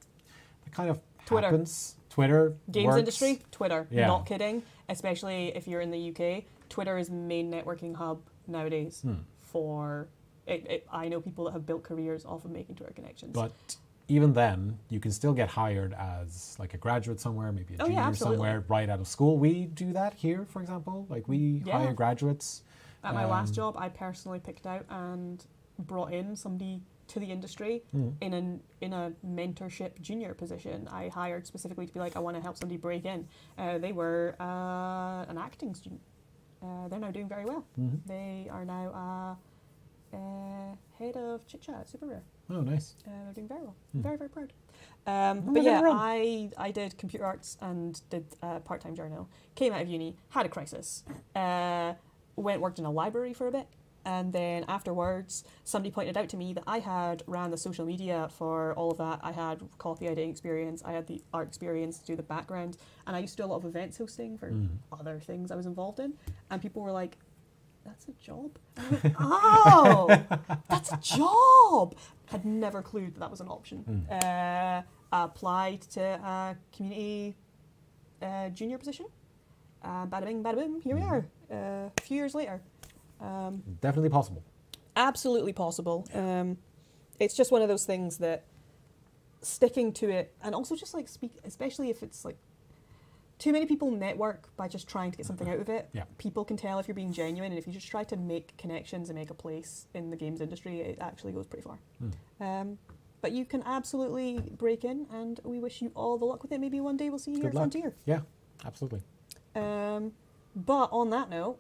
kind of Twitter. Happens. Twitter Games works. industry, Twitter. Yeah. Not kidding. Especially if you're in the UK, Twitter is the main networking hub nowadays for it. I know people that have built careers off of making Twitter connections. But even then, you can still get hired as like a graduate somewhere, maybe a junior somewhere right out of school. We do that here, for example. Like we hire graduates. At my last job, I personally picked out and brought in somebody to the industry in a mentorship junior position. I hired specifically to be like, I want to help somebody break in. They were an acting student. They're now doing very well. They are now head of Chit Chat, Super Rare. Oh, nice. They're doing very well. Very, very proud. But yeah, I did computer arts and did part-time journal. Came out of uni, had a crisis. Worked in a library for a bit. And then afterwards, somebody pointed out to me that I had ran the social media for all of that. I had copy editing experience. I had the art experience to do the background. And I used to do a lot of events hosting for other things I was involved in. And people were like, that's a job? And I went, oh, that's a job! Had never clued that was an option. I applied to a community junior position. Bada bing, bada boom, here we are. A few years later. Definitely possible. Absolutely possible. It's just one of those things that sticking to it, and also just like especially if it's like too many people network by just trying to get something out of it. Yeah. People can tell if you're being genuine, and if you just try to make connections and make a place in the games industry, it actually goes pretty far. But you can absolutely break in, and we wish you all the luck with it. Maybe one day we'll see you here at Frontier. Yeah, absolutely. But on that note,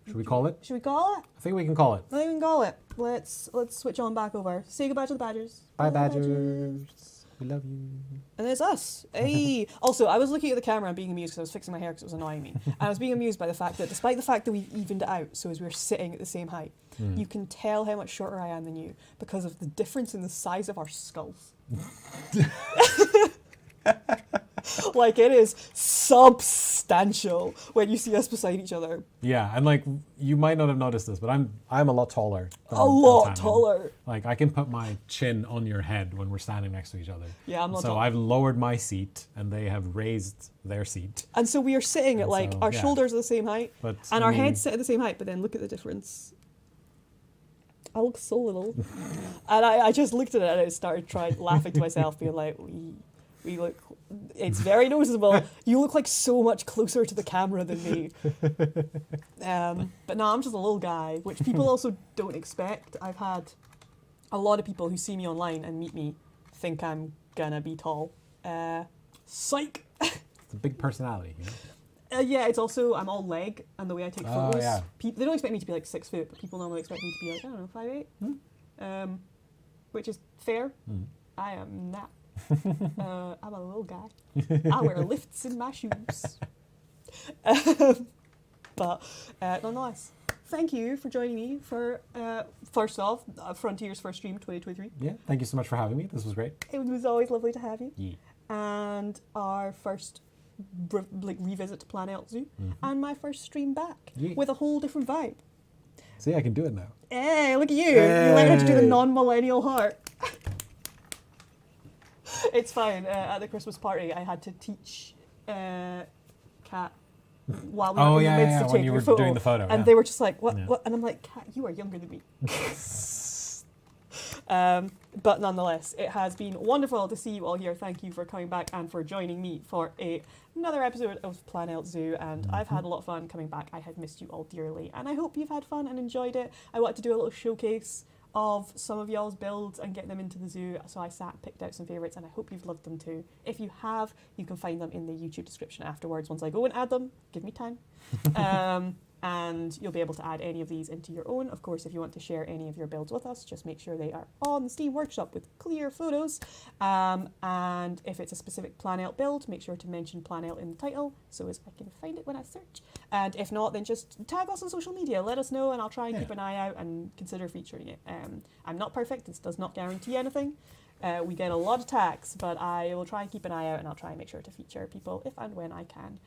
Should we call it? Should we call it? I think we can call it. I think we can call it. Let's switch on back over. Say goodbye to the badgers. Bye, Badgers. We love you. And it's us. Hey. Also, I was looking at the camera and being amused because I was fixing my hair because it was annoying me. And I was being amused by the fact that despite the fact that we've evened it out, so as we're sitting at the same height, you can tell how much shorter I am than you because of the difference in the size of our skulls. Like, it is substantial when you see us beside each other. Yeah, and like you might not have noticed this, but I'm a lot taller. A lot Eltanin. taller. Like I can put my chin on your head when we're standing next to each other. Yeah, I'm not So tall. I've lowered my seat, and they have raised their seat. And so we are sitting at like, so, our yeah. shoulders are the same height, But and I our mean, heads sit at the same height, but then look at the difference. I look so little. And I just looked at it and I started laughing to myself, being like, we look, it's very noticeable. You look like so much closer to the camera than me. But no, I'm just a little guy, which people also don't expect. I've had a lot of people who see me online and meet me think I'm gonna be tall. Psych! It's a big personality, you know? Yeah, it's also, I'm all leg, and the way I take Oh, photos, yeah. they don't expect me to be like 6 foot, but people normally expect me to be like, I don't know, 5'8", which is fair. I am not. I'm a little guy. I wear lifts in my shoes. But nonetheless, thank you for joining me for, first off, Frontier's first stream 2023. Yeah, thank you so much for having me. This was great. It was always lovely to have you. Yeah. And our first revisit to PlanElt Zoo, and my first stream back with a whole different vibe. See, I can do it now. Hey, look at you! You learned how to do the non-millennial heart. It's fine. At the Christmas party, I had to teach Kat while we were in the midst of when taking you a were photo, doing the photo, and yeah. they were just like, "What? Yeah. What?" And I'm like, "Kat, you are younger than me." But nonetheless, it has been wonderful to see you all here. Thank you for coming back and for joining me for another episode of PlanElt Zoo. And I've had a lot of fun coming back. I have missed you all dearly, and I hope you've had fun and enjoyed it. I wanted to do a little showcase of some of y'all's builds and get them into the zoo. So I sat and picked out some favourites, and I hope you've loved them too. If you have, you can find them in the YouTube description afterwards once I go and add them. Give me time. And you'll be able to add any of these into your own. Of course, if you want to share any of your builds with us, just make sure they are on the Steam Workshop with clear photos. And if it's a specific PlanElt build, make sure to mention PlanElt in the title so as I can find it when I search. And if not, then just tag us on social media. Let us know, and I'll try and keep an eye out and consider featuring it. I'm not perfect. This does not guarantee anything. We get a lot of tags, but I will try and keep an eye out, and I'll try and make sure to feature people if and when I can.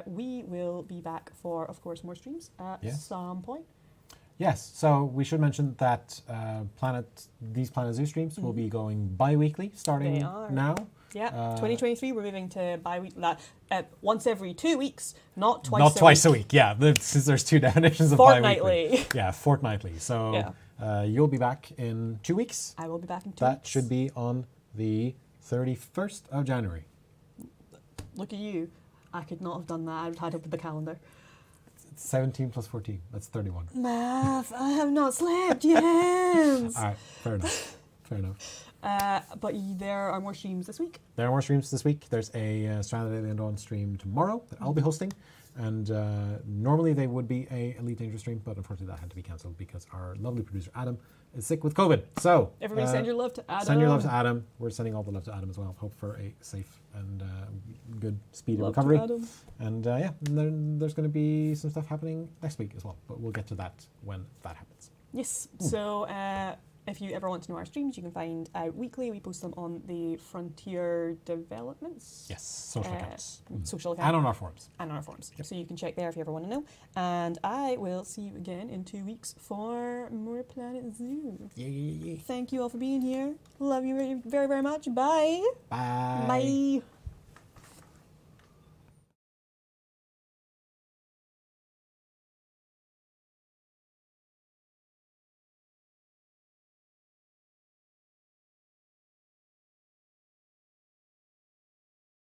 We will be back for, of course, more streams at some point. Yes, so we should mention that these PlanElt Zoo streams will be going bi-weekly starting now. Yeah, 2023, we're moving to bi-weekly, once every 2 weeks, not twice Not twice a week, yeah, since there's two definitions of Fortnightly. bi-weekly. Yeah, fortnightly. So you'll be back in 2 weeks. I will be back in 2 weeks. That should be on the 31st of January. Look at you. I could not have done that. I would have had up with the calendar. It's 17 plus 14. That's 31. Math. I have not slept. Yes. All right, fair enough. Fair enough. But there are more streams this week. There are more streams this week. There's a Stranded Alien Dawn stream tomorrow that I'll be hosting. And normally they would be a Elite Dangerous stream, but unfortunately that had to be cancelled because our lovely producer Adam is sick with COVID. So everybody send your love to Adam. Send your love to Adam. We're sending all the love to Adam as well. Hope for a safe and good speedy love recovery. to Adam. And there's going to be some stuff happening next week as well, but we'll get to that when that happens. Yes. So if you ever want to know our streams, you can find out weekly. We post them on the Frontier Developments. Yes, social accounts. Social accounts. And on our forums. Yep. So you can check there if you ever want to know. And I will see you again in 2 weeks for more PlanElt Zoo. Yeah. Thank you all for being here. Love you very, very, very much. Bye. Bye. Bye.